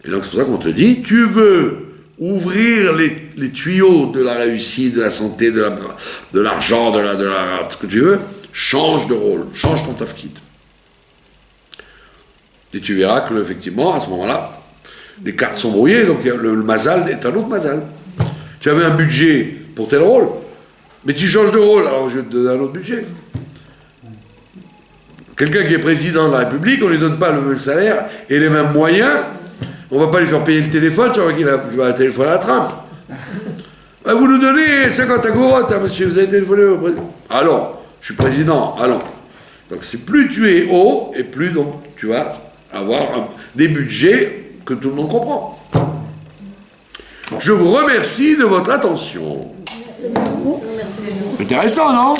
Et donc c'est pour ça qu'on te dit, tu veux ouvrir les tuyaux de la réussite, de la santé, de l'argent, de ce que tu veux, change de rôle, change ton tafkid. Et tu verras que, effectivement, à ce moment-là, les cartes sont brouillées, donc le mazal est un autre mazal. Tu avais un budget pour tel rôle, mais tu changes de rôle, alors je vais te donner un autre budget. Quelqu'un qui est président de la République, on ne lui donne pas le même salaire et les mêmes moyens, on ne va pas lui faire payer le téléphone, tu vois qu'il va téléphoner à Trump. Vous nous donnez 50 agorotes, monsieur, vous avez téléphoné au président. Allons, je suis président, allons. Donc c'est plus tu es haut, et plus donc tu vas avoir des budgets que tout le monde comprend. Je vous remercie de votre attention. Intéressant, non ?